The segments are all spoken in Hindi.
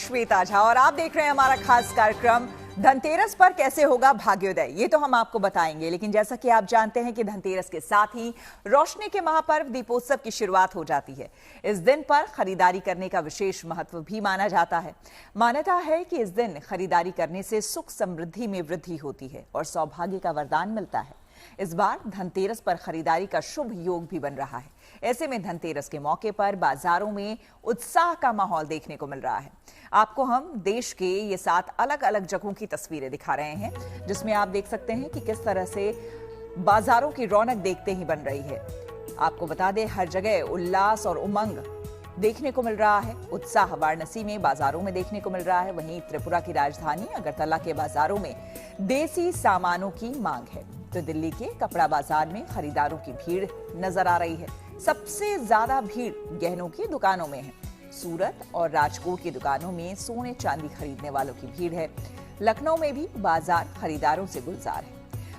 श्वेता झा और आप देख रहे हैं हमारा खास कार्यक्रम धनतेरस पर कैसे होगा भाग्योदय। ये तो हम आपको बताएंगे, लेकिन जैसा कि आप जानते हैं कि धनतेरस के साथ ही रोशनी के महापर्व दीपोत्सव की शुरुआत हो जाती है। इस दिन पर खरीदारी करने का विशेष महत्व भी माना जाता है। मान्यता है कि इस दिन खरीदारी करने से सुख समृद्धि में वृद्धि होती है और सौभाग्य का वरदान मिलता है। इस बार धनतेरस पर खरीदारी का शुभ योग भी बन रहा है। ऐसे में धनतेरस के मौके पर बाजारों में उत्साह का माहौल देखने को मिल रहा है। आपको हम देश के ये 7 अलग अलग जगहों की तस्वीरें दिखा रहे हैं, जिसमें आप देख सकते हैं कि किस तरह से बाजारों की रौनक देखते ही बन रही है। आपको बता दें, हर जगह उल्लास और उमंग देखने को मिल रहा है। उत्साह वाराणसी में बाजारों में देखने को मिल रहा है। वहीं त्रिपुरा की राजधानी अगरतला के बाजारों में देसी सामानों की मांग है, तो दिल्ली के कपड़ा बाजार में खरीदारों की भीड़ नजर आ रही है। सबसे ज्यादा भीड़ गहनों की दुकानों में है। सूरत और राजकोट की दुकानों में सोने चांदी खरीदने वालों की भीड़ है। लखनऊ में भी बाजार खरीदारों से गुलजार है।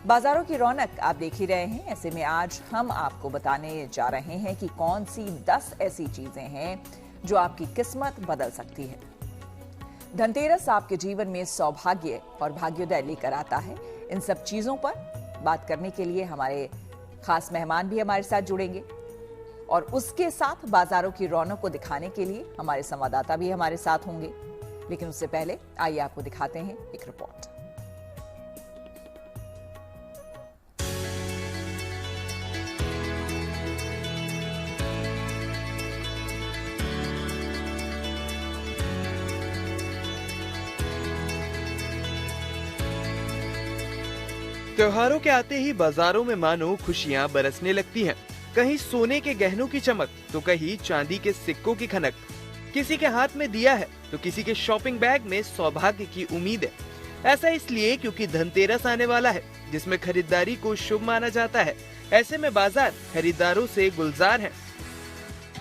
बाजारों की रौनक आप देख ही रहे हैं। ऐसे में आज हम आपको बताने जा रहे हैं कि कौन सी 10 ऐसी चीजें हैं जो आपकी किस्मत बदल सकती है। धनतेरस आपके जीवन में सौभाग्य और भाग्योदय लेकर आता है। इन सब चीजों पर बात करने के लिए हमारे खास मेहमान भी हमारे साथ जुड़ेंगे और उसके साथ बाजारों की रौनक को दिखाने के लिए हमारे संवाददाता भी हमारे साथ होंगे। लेकिन उससे पहले आइए आपको दिखाते हैं एक रिपोर्ट। त्योहारों के आते ही बाजारों में मानो खुशियां बरसने लगती हैं। कहीं सोने के गहनों की चमक तो कहीं चांदी के सिक्कों की खनक। किसी के हाथ में दिया है तो किसी के शॉपिंग बैग में सौभाग्य की उम्मीद है। ऐसा इसलिए क्योंकि धनतेरस आने वाला है, जिसमें खरीदारी को शुभ माना जाता है। ऐसे में बाजार खरीदारों से गुलजार हैं।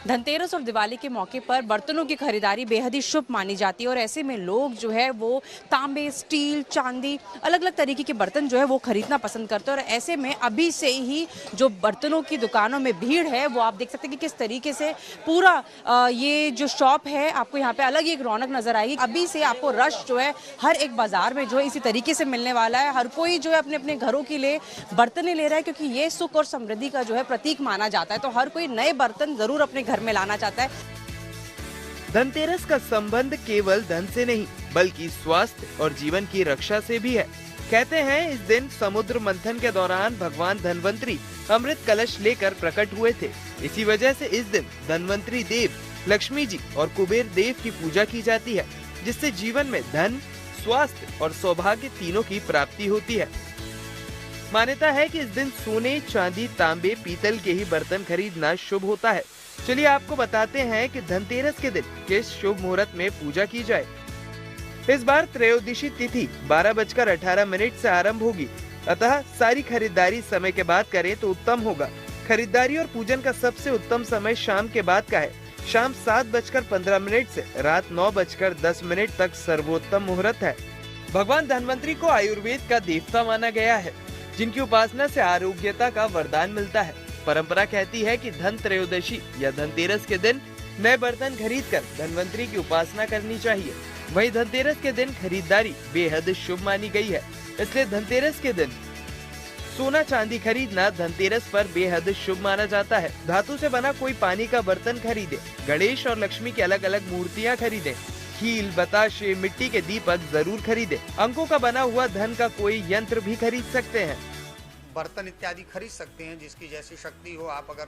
धनतेरस और दिवाली के मौके पर बर्तनों की खरीदारी बेहद ही शुभ मानी जाती है और ऐसे में लोग जो है वो तांबे, स्टील, चांदी, अलग अलग तरीके के बर्तन जो है वो खरीदना पसंद करते हैं। और ऐसे में अभी से ही जो बर्तनों की दुकानों में भीड़ है वो आप देख सकते हैं कि किस तरीके से पूरा ये जो शॉप है, आपको यहाँ पे अलग ही एक रौनक नजर आएगी। अभी से आपको रश जो है हर एक बाजार में जो है इसी तरीके से मिलने वाला है। हर कोई जो है अपने अपने घरों के लिए बर्तनें ले रहा है, क्योंकि ये सुख और समृद्धि का जो है प्रतीक माना जाता है। तो हर कोई नए बर्तन जरूर अपने घर में लाना चाहता है। धनतेरस का संबंध केवल धन से नहीं बल्कि स्वास्थ्य और जीवन की रक्षा से भी है। कहते हैं इस दिन समुद्र मंथन के दौरान भगवान धनवंतरी अमृत कलश लेकर प्रकट हुए थे। इसी वजह से इस दिन धनवंतरी देव, लक्ष्मी जी और कुबेर देव की पूजा की जाती है, जिससे जीवन में धन, स्वास्थ्य और सौभाग्य तीनों की प्राप्ति होती है। मान्यता है कि इस दिन सोने, चांदी, तांबे, पीतल के ही बर्तन खरीदना शुभ होता है। चलिए आपको बताते हैं कि धनतेरस के दिन किस शुभ मुहूर्त में पूजा की जाए। इस बार त्रयोदशी तिथि 12:18 से आरंभ होगी, अतः सारी खरीदारी समय के बाद करें तो उत्तम होगा। खरीदारी और पूजन का सबसे उत्तम समय शाम के बाद का है। शाम 7:15 से रात 9:10 तक सर्वोत्तम मुहूर्त है। भगवान धनवंतरी को आयुर्वेद का देवता माना गया है, जिनकी उपासना से आरोग्यता का वरदान मिलता है। परंपरा कहती है कि धन त्रयोदशी या धनतेरस के दिन नए बर्तन खरीदकर धनवंतरी की उपासना करनी चाहिए। वहीं धनतेरस के दिन खरीदारी बेहद शुभ मानी गई है, इसलिए धनतेरस के दिन सोना चांदी खरीदना धनतेरस पर बेहद शुभ माना जाता है। धातु से बना कोई पानी का बर्तन खरीदे। गणेश और लक्ष्मी की अलग अलग मूर्तियाँ खरीदे। खील, बताशे, मिट्टी के दीपक जरूर खरीदे। अंकों का बना हुआ धन का कोई यंत्र भी खरीद सकते हैं। बर्तन इत्यादि खरीद सकते हैं, जिसकी जैसी शक्ति हो। आप अगर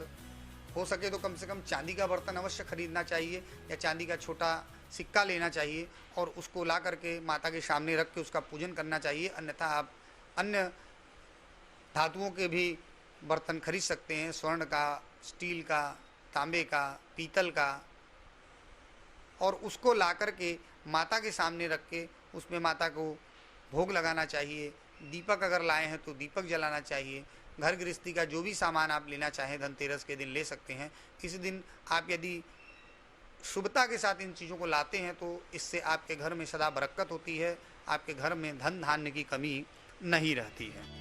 हो सके तो कम से कम चांदी का बर्तन अवश्य खरीदना चाहिए या चांदी का छोटा सिक्का लेना चाहिए और उसको ला करके माता के सामने रख के उसका पूजन करना चाहिए। अन्यथा आप अन्य धातुओं के भी बर्तन खरीद सकते हैं, स्वर्ण का, स्टील का, तांबे का, पीतल का, और उसको ला करके माता के सामने रख के उसमें माता को भोग लगाना चाहिए। दीपक अगर लाए हैं तो दीपक जलाना चाहिए। घर गृहस्थी का जो भी सामान आप लेना चाहें धनतेरस के दिन ले सकते हैं। इस दिन आप यदि शुभता के साथ इन चीज़ों को लाते हैं तो इससे आपके घर में सदा बरकत होती है, आपके घर में धन धान्य की कमी नहीं रहती है।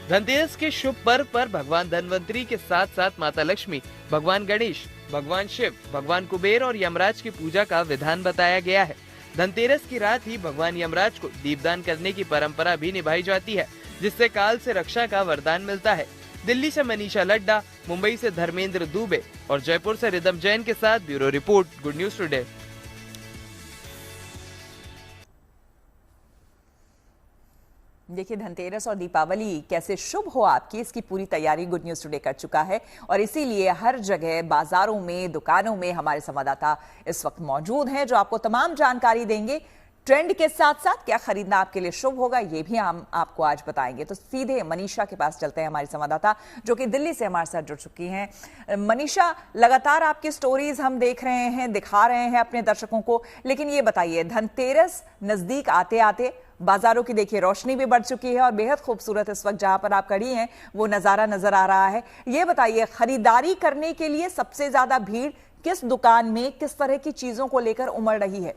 धनतेरस के शुभ पर्व पर भगवान धनवंतरी के साथ साथ माता लक्ष्मी, भगवान गणेश, भगवान शिव, भगवान कुबेर और यमराज की पूजा का विधान बताया गया है। धनतेरस की रात ही भगवान यमराज को दीपदान करने की परंपरा भी निभाई जाती है, जिससे काल से रक्षा का वरदान मिलता है। दिल्ली से मनीषा लड्डा, मुंबई से धर्मेंद्र दुबे और जयपुर से रिदम जैन के साथ bureau report, good news today. देखिए, धनतेरस और दीपावली कैसे शुभ हो आपकी, इसकी पूरी तैयारी गुड न्यूज टुडे कर चुका है और इसीलिए हर जगह बाजारों में, दुकानों में हमारे संवाददाता इस वक्त मौजूद हैं जो आपको तमाम जानकारी देंगे। ट्रेंड के साथ साथ क्या खरीदना आपके लिए शुभ होगा, ये भी हम आपको आज बताएंगे। तो सीधे मनीषा के पास चलते हैं, हमारी संवाददाता जो कि दिल्ली से हमारे साथ जुड़ चुकी हैं। मनीषा, लगातार आपकी स्टोरीज हम देख रहे हैं, दिखा रहे हैं अपने दर्शकों को, लेकिन ये बताइए, धनतेरस नजदीक आते आते बाजारों की देखिए रोशनी भी बढ़ चुकी है और बेहद खूबसूरत इस वक्त जहां पर आप खड़ी हैं वो नजारा नजर आ रहा है। ये बताइए, खरीदारी करने के लिए सबसे ज्यादा भीड़ किस दुकान में, किस तरह की चीजों को लेकर उमड़ रही है?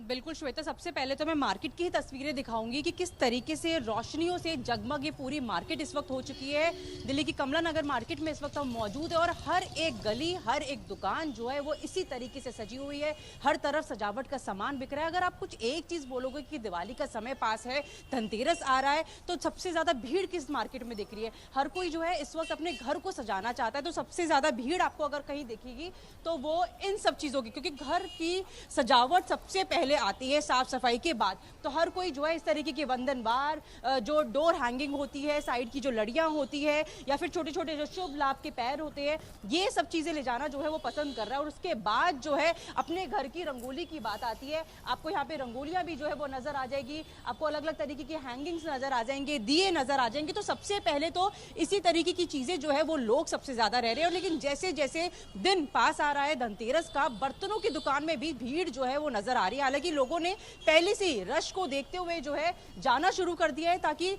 बिल्कुल श्वेता, सबसे पहले तो मैं मार्केट की ही तस्वीरें दिखाऊंगी कि किस तरीके से रोशनियों से जगमग ये पूरी मार्केट इस वक्त हो चुकी है। दिल्ली की कमला नगर मार्केट में इस वक्त हम मौजूद है और हर एक गली, हर एक दुकान जो है वो इसी तरीके से सजी हुई है। हर तरफ सजावट का सामान बिक रहा है। अगर आप कुछ एक चीज बोलोगे कि दिवाली का समय पास है, धनतेरस आ रहा है, तो सबसे ज्यादा भीड़ किस मार्केट में दिख रही है? हर कोई जो है इस वक्त अपने घर को सजाना चाहता है, तो सबसे ज्यादा भीड़ आपको अगर कहीं दिखेगी तो वो इन सब चीजों की, क्योंकि घर की सजावट सबसे पहले आती है साफ सफाई के बाद। तो हर कोई जो है इस तरीके की वंदनवार, जो डोर हैंगिंग होती है, साइड की जो लड़ियां होती है, या फिर छोटे छोटे जो शुभ लाभ के पैर होते हैं, ये सब चीजें ले जाना जो है वो पसंद कर रहा है। और उसके बाद जो है अपने घर की रंगोली की बात आती है। आपको यहाँ पे रंगोलियां भी जो है वो नजर आ जाएगी, आपको अलग अलग तरीके की हैंगिंग्स नजर आ जाएंगे, दिए नजर आ जाएंगे। तो सबसे पहले तो इसी तरीके की चीजें जो है वो लोग सबसे ज्यादा रह रहे हैं। लेकिन जैसे जैसे दिन पास आ रहा है धनतेरस का, बर्तनों की दुकान में भी भीड़ जो है वो नजर आ रही है। हालांकि लोगों ने पहले से ही रश को देखते हुए जो है जाना शुरू कर दिया है ताकि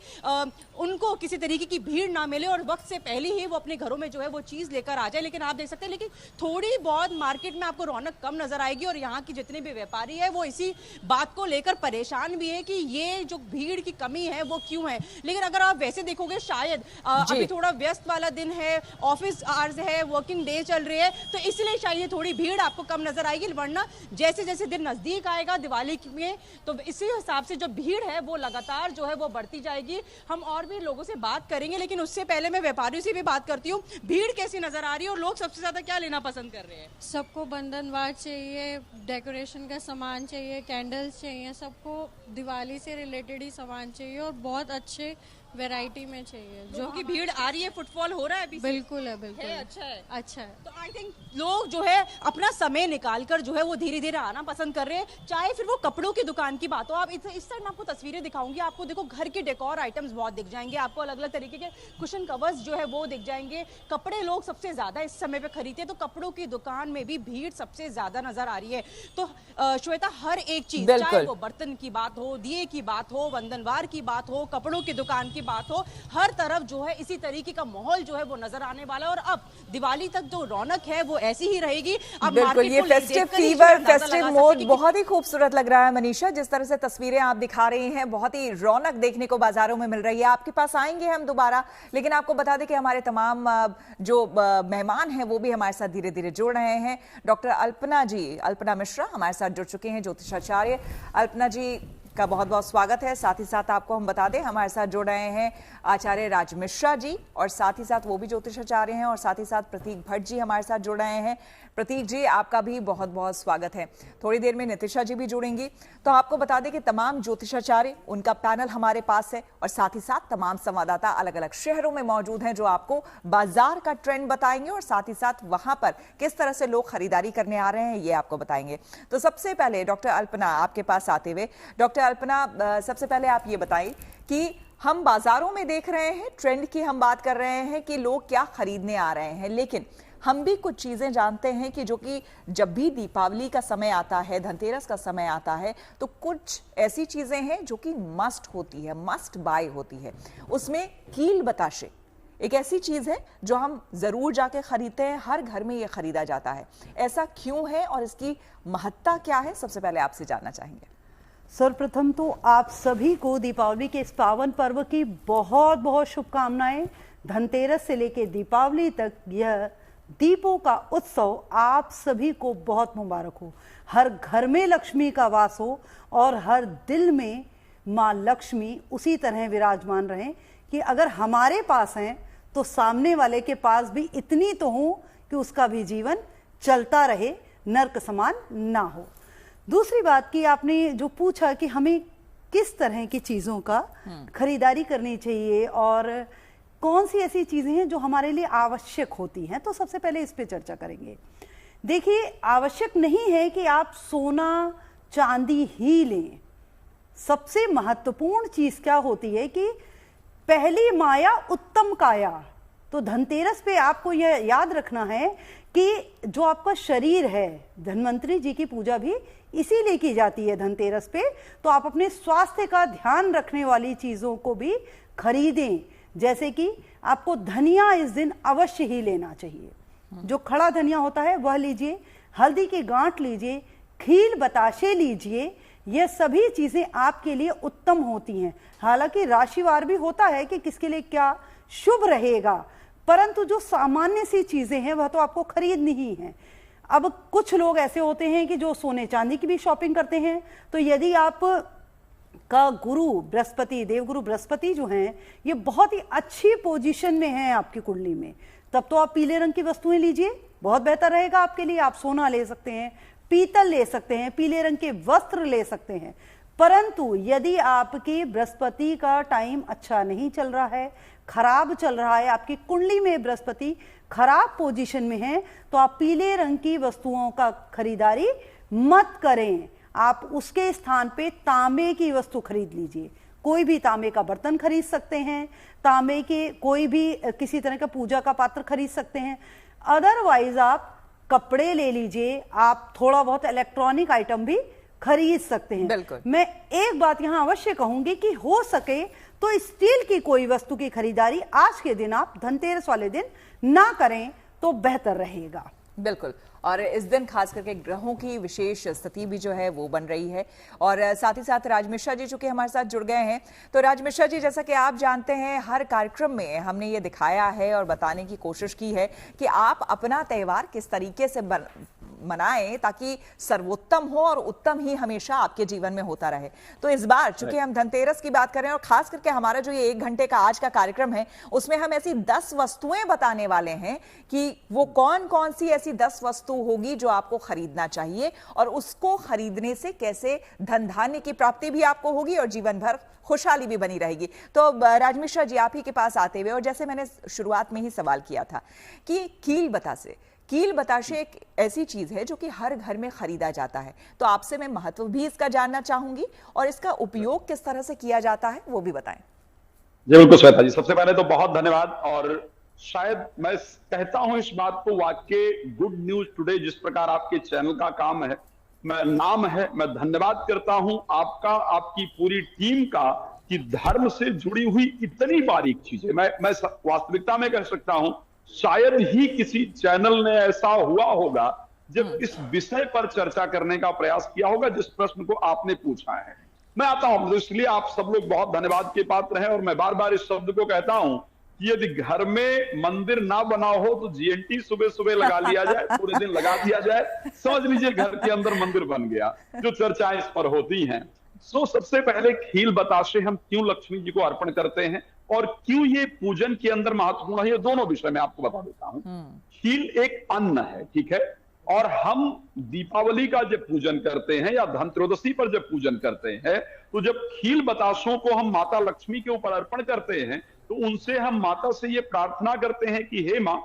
उनको किसी तरीके की भीड़ ना मिले और वक्त से पहले ही वो अपने घरों में जो है वो चीज लेकर आ जाए। लेकिन आप देख सकते हैं, लेकिन थोड़ी बहुत मार्केट में आपको रौनक कम नजर आएगी और यहाँ की जितने भी व्यापारी है वो इसी बात को लेकर परेशान भी है कि ये जो भीड़ की कमी है वो क्यों है। लेकिन अगर आप वैसे देखोगे, शायद अभी थोड़ा व्यस्त वाला दिन है, ऑफिस आवर्स है, वर्किंग डे चल रही है, तो इसलिए शायद थोड़ी भीड़ आपको कम नजर आएगी। वरना जैसे जैसे दिन नजदीक आएगा दिवाली में, तो इसी हिसाब से जो भीड़ है वो लगातार जो है वो बढ़ती जाएगी। हम और भी लोगों से बात करेंगे, लेकिन उससे पहले मैं व्यापारियों से भी बात करती हूँ। भीड़ कैसी नजर आ रही है और लोग सबसे ज्यादा क्या लेना पसंद कर रहे हैं? सबको बंधनवार चाहिए, डेकोरेशन का सामान चाहिए, कैंडल्स चाहिए, सबको दिवाली से रिलेटेड ही सामान चाहिए और बहुत अच्छे वैरायटी में चाहिए। जो कि भीड़ आ रही है, फुटफॉल हो रहा है अभी? बिल्कुल है, बिल्कुल है, अच्छा है, अच्छा है। तो आई थिंक लोग जो है अपना समय निकालकर जो है वो धीरे धीरे आना पसंद कर रहे हैं। चाहे फिर वो कपड़ों की दुकान की बात हो, आप इस साइड में आपको तस्वीरें दिखाऊंगी, आपको देखो घर के डेकोर आइटम्स बहुत दिख जाएंगे, आपको अलग अलग तरीके के कुशन कवर्स जो है वो दिख जाएंगे। कपड़े लोग सबसे ज्यादा इस समय पे खरीदते हैं, तो कपड़ों की दुकान में भी भीड़ सबसे ज्यादा नजर आ रही है। तो श्वेता, हर एक चीज, चाहे वो बर्तन की बात हो, दिए की बात हो, वंदनवार की बात हो, कपड़ों की दुकान की बात हो, हर तरफ जो है इसी तरीके का माहौल जो है वो नजर आने वाला है। और अब दिवाली तक जो रौनक है वो ऐसी ही रहेगी। अब बिल्कुल, ये फेस्टिव फीवर, फेस्टिव मोड बहुत ही खूबसूरत लग रहा है मनीषा। जिस तरह से तस्वीरें आप दिखा रही हैं, बहुत ही रौनक देखने को बाजारों में मिल रही है। आपके पास आएंगे हम दोबारा, लेकिन आपको बता दें कि हमारे तमाम जो मेहमान हैं वो भी हमारे साथ धीरे धीरे जुड़ रहे हैं। डॉक्टर अल्पना जी, अल्पना मिश्रा हमारे साथ जुड़ चुके हैं, ज्योतिषाचार्य। अल्पना जी का बहुत बहुत स्वागत है। साथ ही साथ आपको हम बता दें, हमारे साथ जुड़ रहे हैं आचार्य राज मिश्रा जी, और साथ ही साथ वो भी ज्योतिषाचार्य हैं, और साथ ही साथ प्रतीक भट्ट जी हमारे साथ जुड़ रहे हैं। प्रतीक जी, आपका भी बहुत बहुत स्वागत है। थोड़ी देर में नितिशा जी भी जुड़ेंगी। तो आपको बता दें कि तमाम ज्योतिषाचार्य, उनका पैनल हमारे पास है, और साथ ही साथ तमाम संवाददाता अलग अलग शहरों में मौजूद हैं जो आपको बाजार का ट्रेंड बताएंगे और साथ ही साथ वहां पर किस तरह से लोग खरीदारी करने आ रहे हैं ये आपको बताएंगे। तो सबसे पहले डॉक्टर अल्पना, आपके पास आते हुए, डॉक्टर अल्पना, सबसे पहले आप ये बताइए कि हम बाजारों में देख रहे हैं, ट्रेंड की हम बात कर रहे हैं कि लोग क्या खरीदने आ रहे हैं, लेकिन हम भी कुछ चीजें जानते हैं कि जो कि जब भी दीपावली का समय आता है, धनतेरस का समय आता है, तो कुछ ऐसी चीजें हैं जो कि मस्ट होती है, मस्ट बाय होती है। उसमें कील बताशे एक ऐसी चीज है जो हम जरूर जाके खरीदते हैं, हर घर में ये खरीदा जाता है। ऐसा क्यों है और इसकी महत्ता क्या है, सबसे पहले आपसे जानना चाहेंगे। सर्वप्रथम तो आप सभी को दीपावली के इस पावन पर्व की बहुत बहुत शुभकामनाएं। धनतेरस से लेकर दीपावली तक यह दीपों का उत्सव आप सभी को बहुत मुबारक हो। हर घर में लक्ष्मी का वास हो और हर दिल में माँ लक्ष्मी उसी तरह विराजमान रहें कि अगर हमारे पास हैं तो सामने वाले के पास भी इतनी तो हो कि उसका भी जीवन चलता रहे, नर्क समान ना हो। दूसरी बात की आपने जो पूछा कि हमें किस तरह की चीज़ों का खरीदारी करनी चाहिए और कौन सी ऐसी चीज़ें हैं जो हमारे लिए आवश्यक होती हैं, तो सबसे पहले इस पे चर्चा करेंगे। देखिए, आवश्यक नहीं है कि आप सोना चांदी ही लें। सबसे महत्वपूर्ण चीज़ क्या होती है कि पहली माया उत्तम काया। तो धनतेरस पे आपको यह याद रखना है कि जो आपका शरीर है, धन्वंतरी जी की पूजा भी इसीलिए की जाती है धनतेरस पे, तो आप अपने स्वास्थ्य का ध्यान रखने वाली चीज़ों को भी खरीदें। जैसे कि आपको धनिया इस दिन अवश्य ही लेना चाहिए, जो खड़ा धनिया होता है वह लीजिए, हल्दी की गांठ लीजिए, खील बताशे लीजिए। ये सभी चीज़ें आपके लिए उत्तम होती हैं। हालांकि राशिवार भी होता है कि किसके लिए क्या शुभ रहेगा, परंतु जो सामान्य सी चीज़ें हैं वह तो आपको खरीदनी ही है। अब कुछ लोग ऐसे होते हैं कि जो सोने चांदी की भी शॉपिंग करते हैं, तो यदि आप का गुरु बृहस्पति, देवगुरु बृहस्पति जो हैं, ये बहुत ही अच्छी पोजीशन में हैं आपकी कुंडली में, तब तो आप पीले रंग की वस्तुएं लीजिए, बहुत बेहतर रहेगा आपके लिए। आप सोना ले सकते हैं, पीतल ले सकते हैं, पीले रंग के वस्त्र ले सकते हैं। परंतु यदि आपके बृहस्पति का टाइम अच्छा नहीं चल रहा है, खराब चल रहा है, आपकी कुंडली में बृहस्पति खराब पोजीशन में है, तो आप पीले रंग की वस्तुओं का खरीदारी मत करें। आप उसके स्थान पे तांबे की वस्तु खरीद लीजिए। कोई भी तांबे का बर्तन खरीद सकते हैं, तांबे के कोई भी किसी तरह का पूजा का पात्र खरीद सकते हैं। अदरवाइज आप कपड़े ले लीजिए, आप थोड़ा बहुत इलेक्ट्रॉनिक आइटम भी खरीद सकते हैं। बिल्कुल। मैं एक बात यहां अवश्य कहूंगी कि हो सके तो स्टील की कोई वस्तु की खरीदारी आज के दिन आप धनतेरस वाले दिन ना करें तो बेहतर रहेगा। बिल्कुल। और इस दिन खास करके ग्रहों की विशेष स्थिति भी जो है वो बन रही है। और साथ ही साथ राज मिश्रा जी चूंकि हमारे साथ जुड़ गए हैं, तो राज मिश्रा जी, जैसा कि आप जानते हैं, हर कार्यक्रम में हमने ये दिखाया है और बताने की कोशिश की है कि आप अपना त्यौहार किस तरीके से मनाएं ताकि सर्वोत्तम हो और उत्तम ही हमेशा आपके जीवन में होता रहे। तो इस बार चूंकि हम धनतेरस की बात कर रहे हैं और खास करके हमारा जो ये 1 घंटे का आज का कार्यक्रम है, उसमें हम ऐसी 10 वस्तुएं बताने वाले हैं कि वो कौन कौन सी ऐसी 10 वस्तु होगी जो आपको खरीदना चाहिए और उसको खरीदने से कैसे धन धान्य की प्राप्ति भी आपको होगी और जीवन भर खुशहाली भी बनी रहेगी। तो राज मिश्रा जी, आप ही के पास आते हुए, और जैसे मैंने शुरुआत में ही सवाल किया था कि कील बताशे एक ऐसी चीज है जो कि हर घर में खरीदा जाता है, तो आपसे मैं महत्व भी इसका जानना चाहूंगी और इसका उपयोग किस तरह से किया जाता है वो भी बताएं। जी बिल्कुल श्वेता जी, सबसे पहले तो बहुत धन्यवाद। और शायद मैं कहता हूं इस बात को, वाकई गुड न्यूज टुडे जिस प्रकार आपके चैनल का काम है, नाम है, मैं धन्यवाद करता हूं आपका, आपकी पूरी टीम का, कि धर्म से जुड़ी हुई इतनी बारीक चीजें मैं वास्तविकता में कह सकता हूं शायद ही किसी चैनल ने ऐसा हुआ होगा जब इस विषय पर चर्चा करने का प्रयास किया होगा जिस प्रश्न को आपने पूछा है। मैं आता हूं, तो इसलिए आप सब लोग बहुत धन्यवाद के पात्र हैं। और मैं बार बार इस शब्द को कहता हूं कि यदि घर में मंदिर ना बना हो तो जीएनटी सुबह सुबह लगा लिया जाए, पूरे दिन लगा दिया जाए, समझ लीजिए घर के अंदर मंदिर बन गया, जो चर्चाएं इस पर होती हैं। सबसे पहले खील बताशे हम क्यों लक्ष्मी जी को अर्पण करते हैं और क्यों ये पूजन के अंदर महत्वपूर्ण है, ये दोनों विषय मैं आपको बता देता हूं। खील एक अन्न है, ठीक है, और हम दीपावली का जब पूजन करते हैं या धनत्रयोदशी पर जब पूजन करते हैं, तो जब खील बताशों को हम माता लक्ष्मी के ऊपर अर्पण करते हैं तो उनसे हम माता से ये प्रार्थना करते हैं कि हे मां,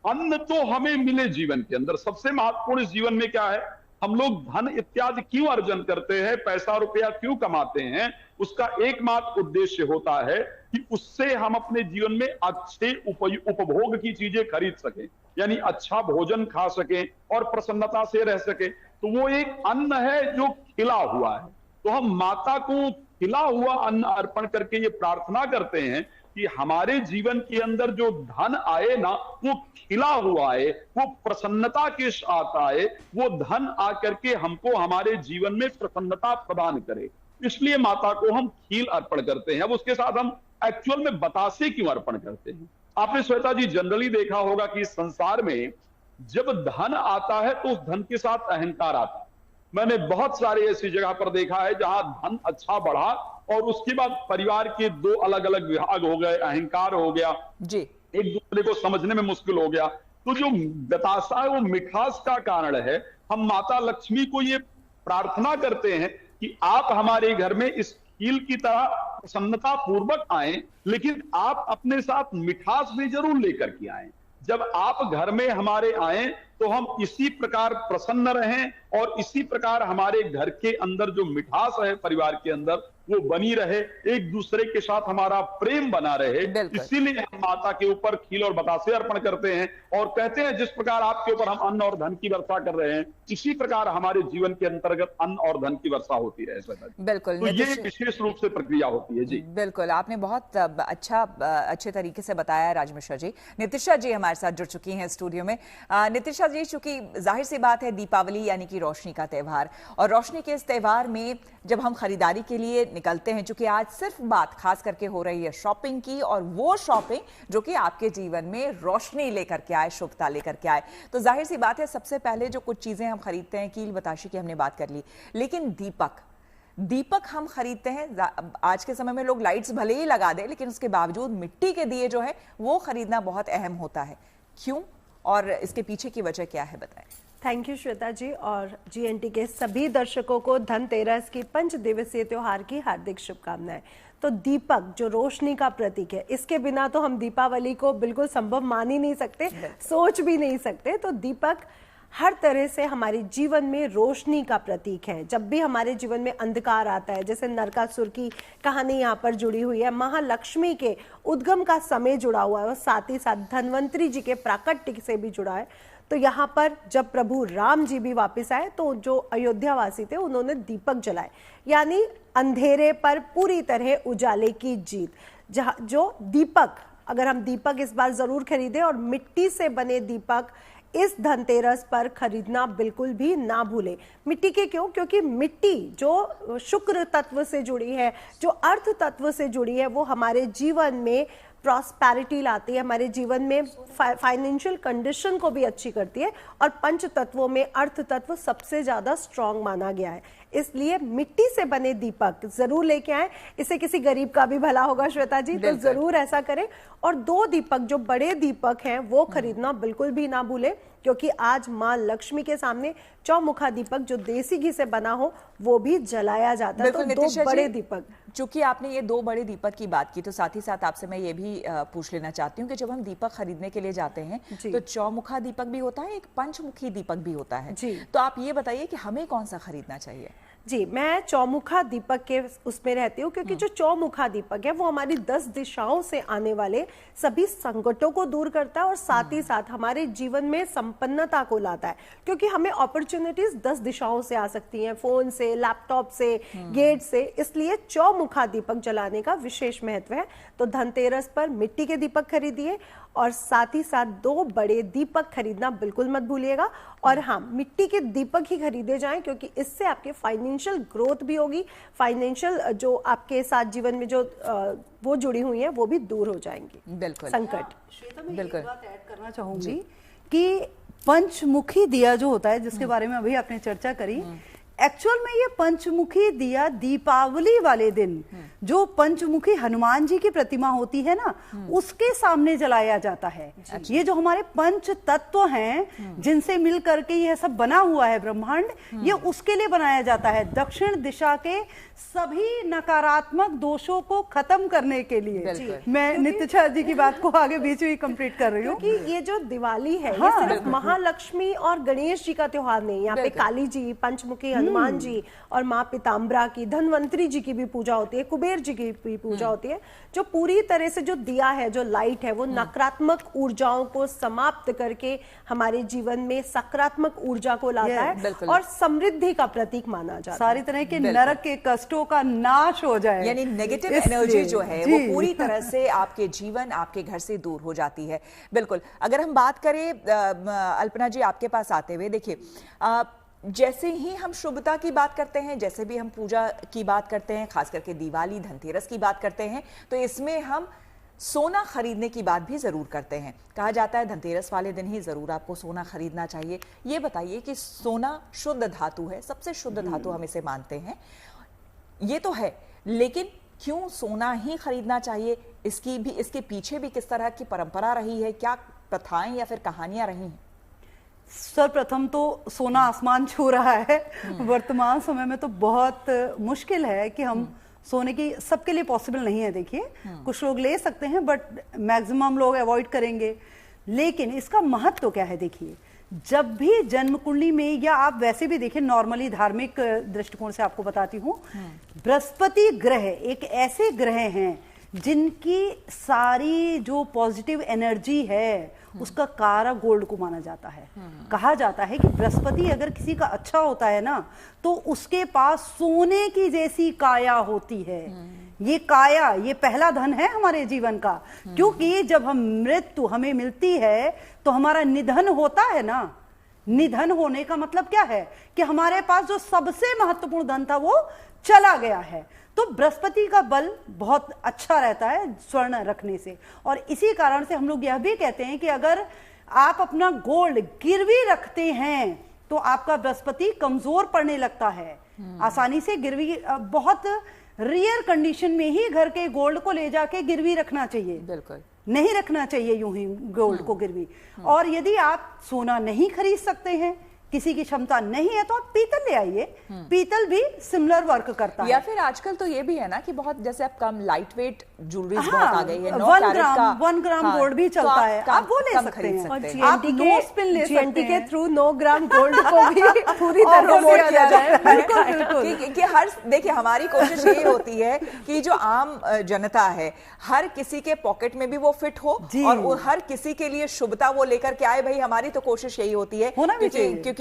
अन्न तो हमें मिले जीवन के अंदर। सबसे महत्वपूर्ण इस जीवन में क्या है, हम लोग धन इत्यादि क्यों अर्जन करते हैं, पैसा रुपया क्यों कमाते हैं, उसका एकमात्र उद्देश्य होता है कि उससे हम अपने जीवन में अच्छे उपभोग की चीजें खरीद सकें, यानी अच्छा भोजन खा सकें और प्रसन्नता से रह सकें। तो वो एक अन्न है जो खिला हुआ है, तो हम माता को खिला हुआ अन्न अर्पण करके ये प्रार्थना करते हैं कि हमारे जीवन के अंदर जो धन आए ना, वो खिला हुआ आए, वो प्रसन्नता के साथ आए, वो धन आकर के हमको हमारे जीवन में प्रसन्नता प्रदान करे। इसलिए माता को हम खील अर्पण करते हैं। अब उसके साथ हम एक्चुअल में बतासे क्यों अर्पण करते हैं। आपने श्वेता जी जनरली देखा होगा कि इस संसार में जब धन आता है तो उस धन के साथ अहंकार आता है। मैंने बहुत सारे ऐसी जगह पर देखा है जहां धन अच्छा बढ़ा और उसके बाद परिवार के दो अलग अलग विभाग हो गए, अहंकार हो गया जी, एक दूसरे को समझने में मुश्किल हो गया। तो जो बतासा है वो मिठास का कारण है। हम माता लक्ष्मी को ये प्रार्थना करते हैं कि आप हमारे घर में इस खील की तरह प्रसन्नता पूर्वक आए, लेकिन आप अपने साथ मिठास भी जरूर लेकर के आए। जब आप घर में हमारे आए तो हम इसी प्रकार प्रसन्न रहें और इसी प्रकार हमारे घर के अंदर जो मिठास है परिवार के अंदर वो बनी रहे, एक दूसरे के साथ हमारा प्रेम बना रहे। इसीलिए हम माता के ऊपर खील और बतासे अर्पण करते हैं और कहते हैं जिस प्रकार आपके ऊपर हम अन्न और धन की वर्षा कर रहे हैं, इसी प्रकार हमारे जीवन के अंतर्गत अन्न और धन की वर्षा होती रहे। बिल्कुल, तो ये विशेष रूप से प्रक्रिया होती है। जी बिल्कुल, आपने बहुत अच्छे तरीके से बताया राजमिश्रा जी। नितिशा जी हमारे साथ जुड़ चुकी हैं स्टूडियो में। नितिशा जी, चूंकि जाहिर सी बात है दीपावली यानी कि रोशनी का त्यौहार, और रोशनी के इस त्यौहार में जब हम खरीदारी के लिए निकलते हैं, चूंकि आज सिर्फ बात खास करके हो रही है शॉपिंग की, और वो शॉपिंग जो कि आपके जीवन में रोशनी लेकर के आए, शुभता लेकर के आए, तो जाहिर सी बात है सबसे पहले जो कुछ चीजें हम खरीदते हैं, कील बताशे की हमने बात कर ली, लेकिन दीपक हम खरीदते हैं। आज के समय में लोग लाइट्स भले ही लगा दें, लेकिन उसके बावजूद मिट्टी के दिए जो है वो खरीदना बहुत अहम होता है। क्यों और इसके पीछे की वजह क्या है, बताएं। थैंक यू श्वेता जी, और GNT के सभी दर्शकों को धनतेरस की 5 दिवसीय त्योहार की हार्दिक शुभकामनाएं। तो दीपक जो रोशनी का प्रतीक है, इसके बिना तो हम दीपावली को बिल्कुल संभव मान ही नहीं सकते, सोच भी नहीं सकते। तो दीपक हर तरह से हमारे जीवन में रोशनी का प्रतीक है। जब भी हमारे जीवन में अंधकार आता है, जैसे नरकासुर की कहानी यहाँ पर जुड़ी हुई है, महालक्ष्मी के उद्गम का समय जुड़ा हुआ है और साथ ही साथ धन्वंतरी जी के प्राकट्य से भी जुड़ा है। तो यहाँ पर जब प्रभु राम जी भी वापस आए तो जो अयोध्यावासी थे उन्होंने दीपक जलाए, यानी अंधेरे पर पूरी तरह उजाले की जीत। जहाँ जो दीपक, अगर हम दीपक इस बार जरूर खरीदें, और मिट्टी से बने दीपक इस धनतेरस पर खरीदना बिल्कुल भी ना भूलें। मिट्टी के क्यों? क्योंकि मिट्टी जो शुक्र तत्व से जुड़ी है, जो अर्थ तत्व से जुड़ी है, वो हमारे जीवन में प्रॉस्पेरिटी लाती है, हमारे जीवन में फाइनेंशियल कंडीशन को भी अच्छी करती है, और पंच तत्वों में अर्थ तत्व सबसे ज्यादा स्ट्रांग माना गया है। इसलिए मिट्टी से बने दीपक जरूर लेके आए, इससे किसी गरीब का भी भला होगा श्वेता जी, तो जरूर ऐसा करें। और 2 दीपक जो बड़े दीपक हैं वो खरीदना बिल्कुल भी ना भूले, क्योंकि आज मां लक्ष्मी के सामने चौमुखा दीपक जो देसी घी से बना हो वो भी जलाया जाता है। तो 2 बड़े दीपक, चूंकि आपने ये 2 बड़े दीपक की बात की, तो साथ ही साथ आपसे मैं ये भी पूछ लेना चाहती हूँ कि जब हम दीपक खरीदने के लिए जाते हैं तो चौमुखा दीपक भी होता है, एक पंचमुखी दीपक भी होता है, तो आप ये बताइए कि हमें कौन सा खरीदना चाहिए? जी, मैं चौमुखा दीपक के उसमें रहती हूँ, क्योंकि जो चौमुखा दीपक है वो हमारी 10 दिशाओं से आने वाले सभी संकटों को दूर करता है और साथ ही साथ हमारे जीवन में संपन्नता को लाता है। क्योंकि हमें अपॉर्चुनिटीज 10 दिशाओं से आ सकती हैं, फोन से, लैपटॉप से, गेट से, इसलिए चौमुखा दीपक जलाने का विशेष महत्व है। तो धनतेरस पर मिट्टी के दीपक खरीदिए और साथ ही साथ 2 बड़े दीपक खरीदना बिल्कुल मत भूलिएगा। और हाँ, मिट्टी के दीपक ही खरीदे जाएं, क्योंकि इससे आपके फाइनेंशियल ग्रोथ भी होगी, फाइनेंशियल जो आपके साथ जीवन में जो वो जुड़ी हुई हैं वो भी दूर हो जाएंगी। बिल्कुल, संकट। श्वेता, मैं एक बात ऐड करना चाहूंगी कि पंचमुखी दिया जो होता है, जिसके बारे में अभी आपने चर्चा करी, एक्चुअल में ये पंचमुखी दिया दीपावली वाले दिन जो पंचमुखी हनुमान जी की प्रतिमा होती है ना, उसके सामने जलाया जाता है। ये जो हमारे पंच तत्व हैं जिनसे मिल करके यह सब बना हुआ है ब्रह्मांड, ये उसके लिए बनाया जाता है, दक्षिण दिशा के सभी नकारात्मक दोषों को खत्म करने के लिए। मैं नितिशा जी की बात को आगे बीच में कंप्लीट कर रही हूँ, क्योंकि ये जो दिवाली है ये सिर्फ महालक्ष्मी और गणेश जी का त्योहार नहीं, यहाँ पे काली जी, पंचमुखी हनुमान जी और माँ पिताम्बरा की, धन्वंतरी जी की भी पूजा होती है, कुबेर जी की भी पूजा होती है। जो पूरी तरह से जो दिया है, जो लाइट है, वो नकारात्मक ऊर्जाओं को समाप्त करके हमारे जीवन में सकारात्मक ऊर्जा को लाता है और समृद्धि का प्रतीक माना जाता है। सारी तरह के नरक के कष्टों का नाश हो जाए, यानी नेगेटिव एनर्जी जो है वो पूरी तरह से आपके जीवन, आपके घर से दूर हो जाती है। बिल्कुल, अगर हम बात करें अल्पना जी आपके पास आते हुए, देखिए जैसे ही हम शुभता की बात करते हैं, जैसे भी हम पूजा की बात करते हैं, खास करके दिवाली, धनतेरस की बात करते हैं, तो इसमें हम सोना खरीदने की बात भी जरूर करते हैं। कहा जाता है धनतेरस वाले दिन ही जरूर आपको सोना खरीदना चाहिए। ये बताइए कि सोना शुद्ध धातु है, सबसे शुद्ध धातु हम इसे मानते हैं, ये तो है, लेकिन क्यों सोना ही खरीदना चाहिए? इसके पीछे भी किस तरह की परंपरा रही है? क्या प्रथाएं या फिर कहानियां रही हैं? सर्वप्रथम तो सोना आसमान छू रहा है। वर्तमान समय में तो बहुत मुश्किल है कि हम सोने की, सबके लिए पॉसिबल नहीं है। देखिए, कुछ लोग ले सकते हैं बट मैक्सिमम लोग अवॉइड करेंगे। लेकिन इसका महत्व तो क्या है? देखिए, जब भी जन्म कुंडली में, या आप वैसे भी देखिए नॉर्मली धार्मिक दृष्टिकोण से आपको बताती हूँ, बृहस्पति ग्रह एक ऐसे ग्रह हैं जिनकी सारी जो पॉजिटिव एनर्जी है उसका कारक गोल्ड को माना जाता है। कहा जाता है कि बृहस्पति अगर किसी का अच्छा होता है ना, तो उसके पास सोने की जैसी काया होती है। ये काया, ये पहला धन है हमारे जीवन का, क्योंकि जब हम मृत्यु हमें मिलती है तो हमारा निधन होता है ना। निधन होने का मतलब क्या है? कि हमारे पास जो सबसे महत्वपूर्ण धन था वो चला गया है। तो बृहस्पति का बल बहुत अच्छा रहता है स्वर्ण रखने से, और इसी कारण से हम लोग यह भी कहते हैं कि अगर आप अपना गोल्ड गिरवी रखते हैं तो आपका बृहस्पति कमजोर पड़ने लगता है। आसानी से गिरवी, बहुत रेयर कंडीशन में ही घर के गोल्ड को ले जाके गिरवी रखना चाहिए, बिल्कुल नहीं रखना चाहिए यूं ही गोल्ड को गिरवी। और यदि आप सोना नहीं खरीद सकते हैं, किसी की क्षमता नहीं है, तो आप पीतल ले आइए। पीतल भी सिमिलर वर्क करता है। या फिर आजकल तो ये भी है ना कि बहुत, जैसे अब कम लाइट वेट ज्वेलरी बहुत आ गई है, 1 ग्राम गोल्ड भी चलता है, आप वो ले सकते हैं। और जीएनटी के थ्रू 9 ग्राम गोल्ड को भी पूरी तरह प्रमोट किया जाए। बिल्कुल, कि हर, देखिए हमारी कोशिश ये होती है कि जो आम जनता है, हर किसी के पॉकेट में भी वो फिट हो और हर किसी के लिए शुभता वो लेकर के आए। भाई हमारी तो कोशिश यही होती है,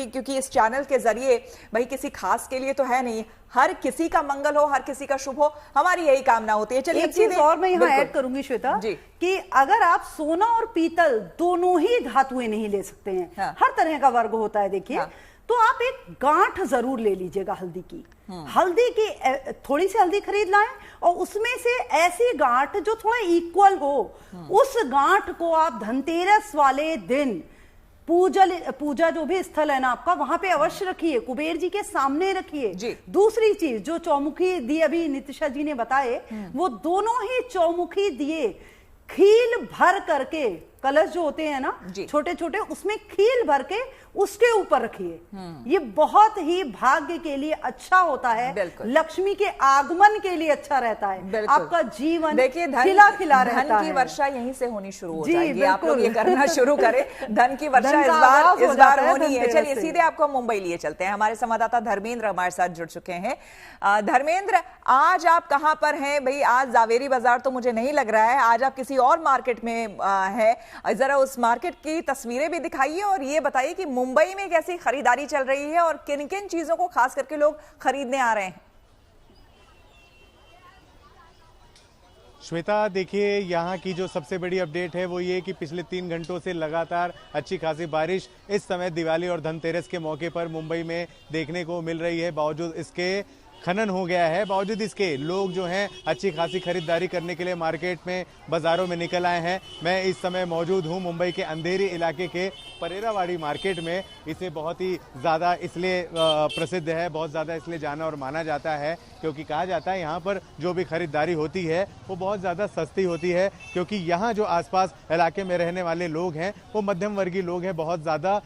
क्योंकि इस चैनल के जरिए भाई किसी खास के लिए तो है नहीं, हर किसी का मंगल हो, हर किसी का शुभ हो, हमारी यही कामना होती है। चलिए एक चीज और मैं यहाँ ऐड करूंगी श्वेता, कि अगर आप सोना और पीतल दोनों ही धातुएं नहीं ले सकते हैं, हर तरह का वर्ग होता है, देखिए, तो आप एक गांठ जरूर ले लीजिएगा हल्दी की। हल्दी की थोड़ी सी हल्दी खरीद लाएं और उसमें से ऐसी गांठ जो थोड़ा इक्वल हो, उस गांठ को आप धनतेरस वाले दिन पूजा जो भी स्थल है ना आपका, वहां पे अवश्य रखिए, कुबेर जी के सामने रखिए। दूसरी चीज, जो चौमुखी दिए अभी नितिशा जी ने बताए, वो दोनों ही चौमुखी दिए खील भर करके, कलश जो होते हैं ना छोटे छोटे, उसमें खील भर के उसके ऊपर रखिए। ये बहुत ही भाग्य के लिए अच्छा होता है, लक्ष्मी के आगमन के लिए अच्छा रहता है, आपका जीवन देखिए खिला खिला रहता है। धन की वर्षा यहीं से होनी शुरू हो जाएगी, आप लोग ये करना शुरू करें। धन की वर्षा इस बार होनी है। चलिए सीधे आपको मुंबई लिए चलते हैं, हमारे संवाददाता धर्मेंद्र हमारे साथ जुड़ चुके हैं। धर्मेंद्र, आज आप कहां पर हैं भाई? आज जावेरी बाजार तो मुझे नहीं लग रहा है, आज आप किसी और मार्केट में है, जरा उस मार्केट की तस्वीरें भी दिखाइए और ये बताइए कि मुंबई में कैसी खरीदारी चल रही है और किन किन चीजों को खास करके लोग खरीदने आ रहे हैं। श्वेता, देखिए यहाँ की जो सबसे बड़ी अपडेट है वो ये कि पिछले 3 घंटों से लगातार अच्छी खासी बारिश इस समय दिवाली और धनतेरस के मौके पर मुंबई में देखने को मिल रही है। बावजूद इसके खनन हो गया है, बावजूद इसके लोग जो हैं अच्छी खासी खरीदारी करने के लिए मार्केट में, बाजारों में निकल आए हैं। मैं इस समय मौजूद हूं मुंबई के अंधेरी इलाके के परेरावाड़ी मार्केट में। इसे बहुत ही ज़्यादा इसलिए प्रसिद्ध है, बहुत ज़्यादा इसलिए जाना और माना जाता है क्योंकि कहा जाता है यहाँ पर जो भी खरीदारी होती है वो बहुत ज़्यादा सस्ती होती है, क्योंकि यहाँ जो आसपास इलाके में रहने वाले लोग हैं वो मध्यम वर्गीय लोग हैं। बहुत ज़्यादा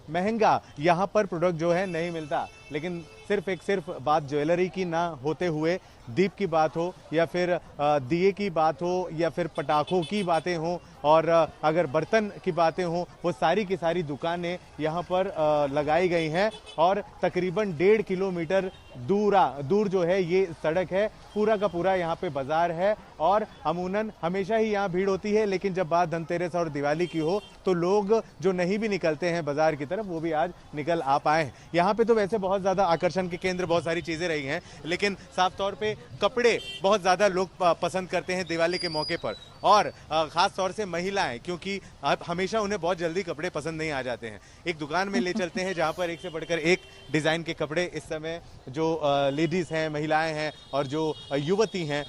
महंगा यहाँ पर प्रोडक्ट जो है नहीं मिलता। लेकिन सिर्फ बात ज्वेलरी की ना होते हुए दीप की बात हो या फिर दिए की बात हो या फिर पटाखों की बातें हों और अगर बर्तन की बातें हों, वो सारी की सारी दुकानें यहाँ पर लगाई गई हैं। और तकरीबन 1.5 किलोमीटर दूर जो है ये सड़क है, पूरा का पूरा यहाँ पे बाजार है और अमूनन हमेशा ही यहाँ भीड़ होती है। लेकिन जब बात धनतेरस और दिवाली की हो तो लोग जो नहीं भी निकलते हैं बाजार की तरफ वो भी आज निकल आ पाए हैं। यहाँ पे तो वैसे बहुत ज़्यादा आकर्षण के केंद्र बहुत सारी चीज़ें रही हैं, लेकिन साफ तौर पे कपड़े बहुत ज़्यादा लोग पसंद करते हैं दिवाली के मौके पर, और ख़ास तौर से महिलाएं, क्योंकि हमेशा उन्हें बहुत जल्दी कपड़े पसंद नहीं आ जाते हैं। एक दुकान में ले चलते हैं जहां पर एक से बढ़कर एक डिज़ाइन के कपड़े इस समय जो लेडीज़ हैं, महिलाएं हैं और जो युवती हैं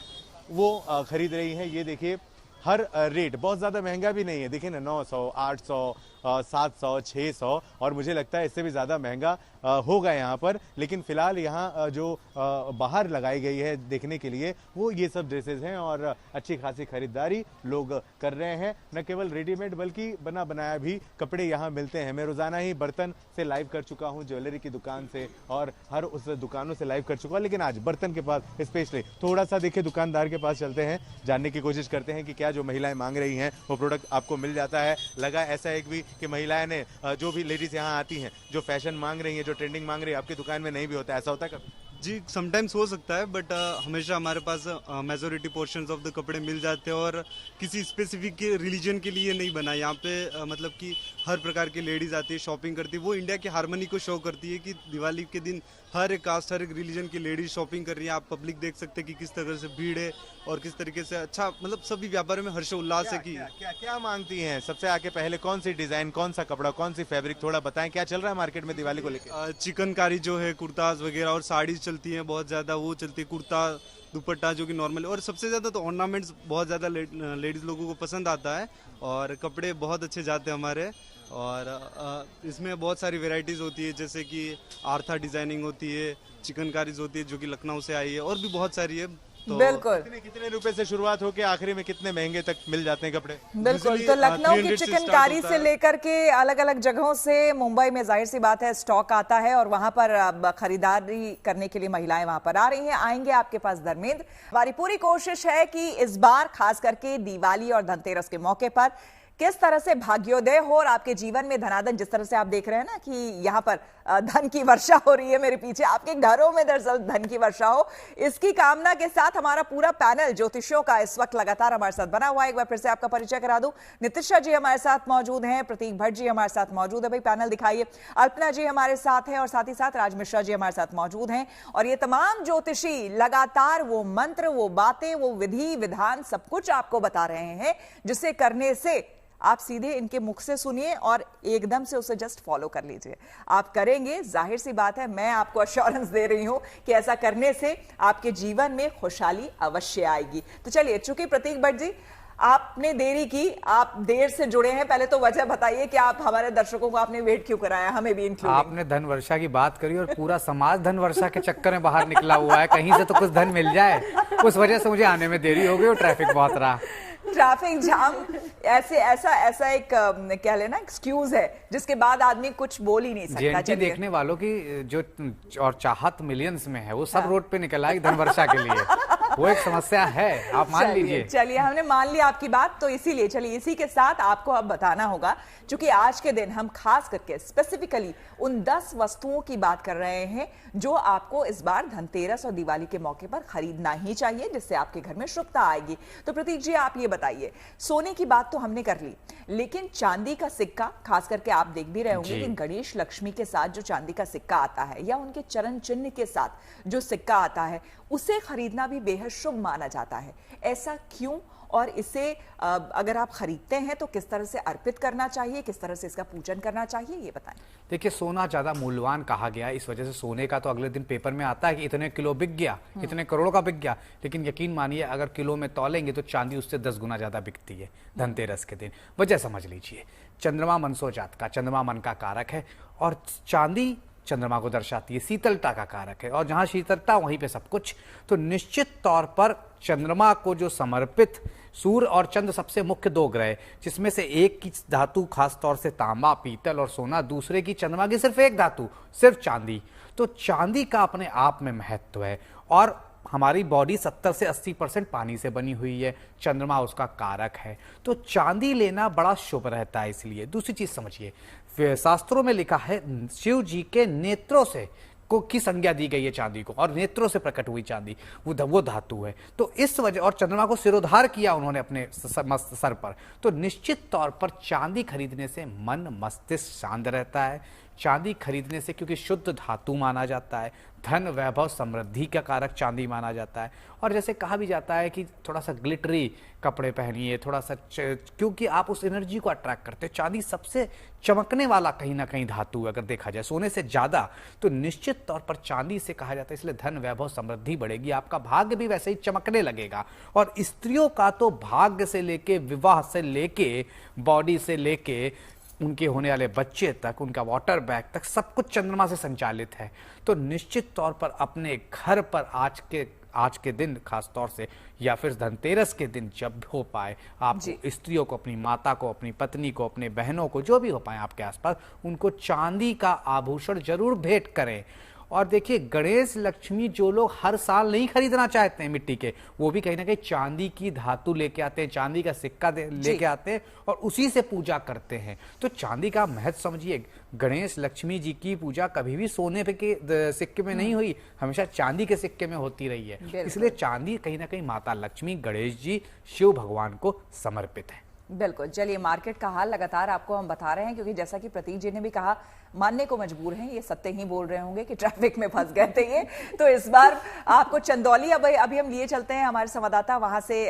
वो खरीद रही हैं। ये देखिए हर रेट बहुत ज़्यादा महंगा भी नहीं है। देखिए ना, 900, 800, 700, 600 और मुझे लगता है इससे भी ज़्यादा महंगा होगा यहाँ पर। लेकिन फिलहाल यहाँ जो बाहर लगाई गई है देखने के लिए वो ये सब ड्रेसेस हैं और अच्छी खासी खरीदारी लोग कर रहे हैं। न केवल रेडीमेड बल्कि बना बनाया भी कपड़े यहाँ मिलते हैं। मैं रोज़ाना ही बर्तन से लाइव कर चुका हूँ, ज्वेलरी की दुकान से और हर उस दुकानों से लाइव कर चुका हूँ, लेकिन आज बर्तन के पास स्पेशली थोड़ा सा देखिए दुकानदार के पास चलते हैं, जानने की कोशिश करते हैं कि क्या जो महिलाएं मांग रही हैं वो प्रोडक्ट आपको मिल जाता है। लगा ऐसा एक भी कि महिलाएं ने जो भी लेडीज यहाँ आती हैं जो फैशन मांग रही हैं, जो ट्रेंडिंग मांग रही है, आपकी दुकान में नहीं भी होता है, ऐसा होता है कभी? जी समटाइम्स हो सकता है, बट हमेशा हमारे पास मेजोरिटी पोर्शंस ऑफ द कपड़े मिल जाते हैं और किसी स्पेसिफिक रिलीजन के लिए नहीं बना। यहाँ पे मतलब कि हर प्रकार की लेडीज आती है, शॉपिंग करती है। वो इंडिया की हार्मनी को शो करती है कि दिवाली के दिन हर एक कास्ट, हर एक रिलीजन की लेडीज शॉपिंग कर रही है। आप पब्लिक देख सकते हैं कि किस तरह से भीड़ है और किस तरीके से अच्छा मतलब सभी व्यापारों में हर्षोल्लास है कि क्या मांगती हैं सबसे आके पहले? कौन सी डिजाइन, कौन सा कपड़ा, कौन सी फैब्रिक, थोड़ा बताएं क्या चल रहा है मार्केट में दिवाली को लेकर? चिकनकारी जो है, कुर्ताज वगैरह और साड़ीज चलती हैं बहुत ज़्यादा, वो चलती है। कुर्ता दुपट्टा जो कि नॉर्मल, और सबसे ज़्यादा तो ऑर्नामेंट्स बहुत ज़्यादा लेडीज़ लोगों को पसंद आता है और कपड़े बहुत अच्छे जाते हैं हमारे। और इसमें बहुत सारी वेराइटीज़ होती है, जैसे कि आर्था डिज़ाइनिंग होती है, चिकनकारीज होती है जो कि लखनऊ से आई है, और भी बहुत सारी है। तो बिल्कुल कितने रुपए से शुरुआत होकर आखिरी में कितने महंगे तक मिल जाते हैं कपड़े? बिल्कुल, तो लखनऊ की चिकनकारी से लेकर के अलग अलग जगहों से मुंबई में जाहिर सी बात है स्टॉक आता है और वहां पर खरीदारी करने के लिए महिलाएं वहां पर आ रही हैं। आएंगे आपके पास धर्मेंद्र। हमारी पूरी कोशिश है कि इस बार खास करके दिवाली और धनतेरस के मौके पर किस तरह से भाग्योदय हो और आपके जीवन में धनाधन, जिस तरह से आप देख रहे हैं ना कि यहाँ पर धन की वर्षा हो रही है मेरे पीछे, आपके घरों में दरअसल धन की वर्षा हो, इसकी कामना के साथ हमारा पूरा पैनल ज्योतिषियों का इस वक्त लगातार हमारे साथ बना हुआ है। एक बार फिर से आपका परिचय करा दूं। नितिशा जी हमारे साथ मौजूद हैं, प्रतीक भट्ट जी हमारे साथ मौजूद है। भाई पैनल दिखाइए। अल्पना जी हमारे साथ हैं और साथ ही साथ राज मिश्रा जी हमारे साथ मौजूद हैं। और ये तमाम ज्योतिषी लगातार वो मंत्र, वो बातें, वो विधि विधान सब कुछ आपको बता रहे हैं, जिसे करने से आप सीधे इनके मुख से सुनिए और एकदम से उसे जस्ट फॉलो कर लीजिए। आप करेंगे, जाहिर सी बात है, मैं आपको अश्योरेंस दे रही हूं कि ऐसा करने से आपके जीवन में खुशहाली अवश्य आएगी। तो चलिए, चूंकि प्रतीक भट्ट जी आपने देरी की, आप देर से जुड़े हैं, पहले तो वजह बताइए कि आप हमारे दर्शकों को आपने वेट क्यों कराया, हमें भी इंक्लूडिंग। आपने धन वर्षा की बात करी और पूरा समाज धन वर्षा के चक्कर में बाहर निकला हुआ है, कहीं से तो कुछ धन मिल जाए, उस वजह से मुझे आने में देरी हो गई और ट्रैफिक बहुत रहा। ट्रैफिक जाम ऐसा एक कह लेना एक्सक्यूज है जिसके बाद आदमी कुछ बोल ही नहीं सकता। जेएनटी देखने वालों की जो और चाहत मिलियंस में है वो सब रोड पे निकल आई धन वर्षा के लिए, वो एक समस्या है, आप मान लीजिए। चलिए, हमने मान लिया आपकी बात, तो इसीलिए चलिए इसी के साथ आपको अब बताना होगा, क्योंकि आज के दिन हम खास करके स्पेसिफिकली उन 10 वस्तुओं की बात कर रहे हैं जो आपको इस बार धनतेरस और दिवाली के मौके पर खरीदना ही चाहिए, जिससे आपके घर में शुभता आएगी। तो प्रतीक जी आप ये बताइए, सोने की बात तो हमने कर ली, लेकिन चांदी का सिक्का, खास करके आप देख भी रहे होंगे कि गणेश लक्ष्मी के साथ जो चांदी का सिक्का आता है या उनके चरण चिन्ह के साथ जो सिक्का आता है, उसे खरीदना भी बेहद शुभ माना जाता है। ऐसा क्यों, और इसे अगर आप खरीदते हैं तो किस तरह से अर्पित करना चाहिए, किस तरह से इसका पूजन करना चाहिए, ये बताएं। देखिए, सोना ज्यादा मूल्यवान कहा गया, इस वजह से सोने का तो अगले दिन पेपर में आता है कि इतने किलो बिक गया, इतने करोड़ का बिक गया, लेकिन यकीन मानिए अगर किलो में तौलेंगे तो चांदी उससे 10 गुना ज्यादा बिकती है धनतेरस के दिन। वजह समझ लीजिए, चंद्रमा मनसो जात का, चंद्रमा मन का कारक है और चांदी चंद्रमा को दर्शाती है, शीतलता का कारक है, और जहां शीतलता वहीं पे सब कुछ। तो निश्चित तौर पर चंद्रमा को जो समर्पित, सूर्य और चंद्र सबसे मुख्य 2 ग्रह, जिसमें से एक की धातु खास तौर से तांबा, पीतल और सोना, दूसरे की चंद्रमा की सिर्फ एक धातु, सिर्फ चांदी। तो चांदी का अपने आप में महत्व है और हमारी बॉडी 70 से 80% पानी से बनी हुई है, चंद्रमा उसका कारक है, तो चांदी लेना बड़ा शुभ रहता है। इसलिए दूसरी चीज समझिए, शास्त्रों में लिखा है शिव जी के नेत्रों से की संज्ञा दी गई है चांदी को, और नेत्रों से प्रकट हुई चांदी वो धातु है। तो इस वजह, और चंद्रमा को सिरोधार किया उन्होंने अपने सर पर, तो निश्चित तौर पर चांदी खरीदने से मन मस्तिष्क शांत रहता है, चांदी खरीदने से, क्योंकि शुद्ध धातु माना जाता है, धन वैभव समृद्धि का कारक चांदी माना जाता है। और जैसे कहा भी जाता है कि थोड़ा सा ग्लिटरी कपड़े पहनिए, थोड़ा सा क्योंकि आप उस एनर्जी को अट्रैक्ट करते हैं। चांदी सबसे चमकने वाला कहीं ना कहीं धातु अगर देखा जाए सोने से ज्यादा, तो निश्चित तौर पर चांदी से कहा जाता है, इसलिए धन वैभव समृद्धि बढ़ेगी, आपका भाग्य भी वैसे ही चमकने लगेगा। और स्त्रियों का तो भाग्य से लेके, विवाह से लेके, बॉडी से लेके, उनके होने वाले बच्चे तक, उनका वाटर बैग तक, सब कुछ चंद्रमा से संचालित है। तो निश्चित तौर पर अपने घर पर आज के दिन खास तौर से, या फिर धनतेरस के दिन जब हो पाए, आप स्त्रियों को, अपनी माता को, अपनी पत्नी को, अपने बहनों को, जो भी हो पाए आपके आसपास, उनको चांदी का आभूषण जरूर भेंट करें। और देखिए, गणेश लक्ष्मी जो लोग हर साल नहीं खरीदना चाहते हैं मिट्टी के, वो भी कहीं ना कहीं चांदी की धातु लेके आते हैं, चांदी का सिक्का लेके आते हैं और उसी से पूजा करते हैं। तो चांदी का महत्व समझिए। गणेश लक्ष्मी जी की पूजा कभी भी सोने पे के सिक्के में नहीं हुई, हमेशा चांदी के सिक्के में होती रही है। इसलिए चांदी कहीं ना कहीं माता लक्ष्मी, गणेश जी, शिव भगवान को समर्पित है। बिल्कुल। चलिए, मार्केट का हाल लगातार आपको हम बता रहे हैं, क्योंकि जैसा कि प्रतीक जी ने भी कहा, मानने को मजबूर हैं, ये सत्य ही बोल रहे होंगे कि ट्रैफिक में फंस गए थे ये। तो इस बार आपको चंदौली अभी हम लिए चलते हैं, हमारे संवाददाता वहां से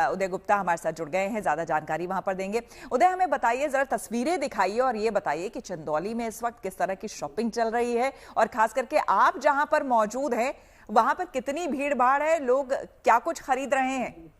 उदय गुप्ता हमारे साथ जुड़ गए हैं, ज्यादा जानकारी वहां पर देंगे। उदय, हमें बताइए, जरा तस्वीरें दिखाइए और ये बताइए कि चंदौली में इस वक्त किस तरह की शॉपिंग चल रही है, और खास करके आप जहां पर मौजूद हैं वहां पर कितनी भीड़ भाड़ है, लोग क्या कुछ खरीद रहे हैं?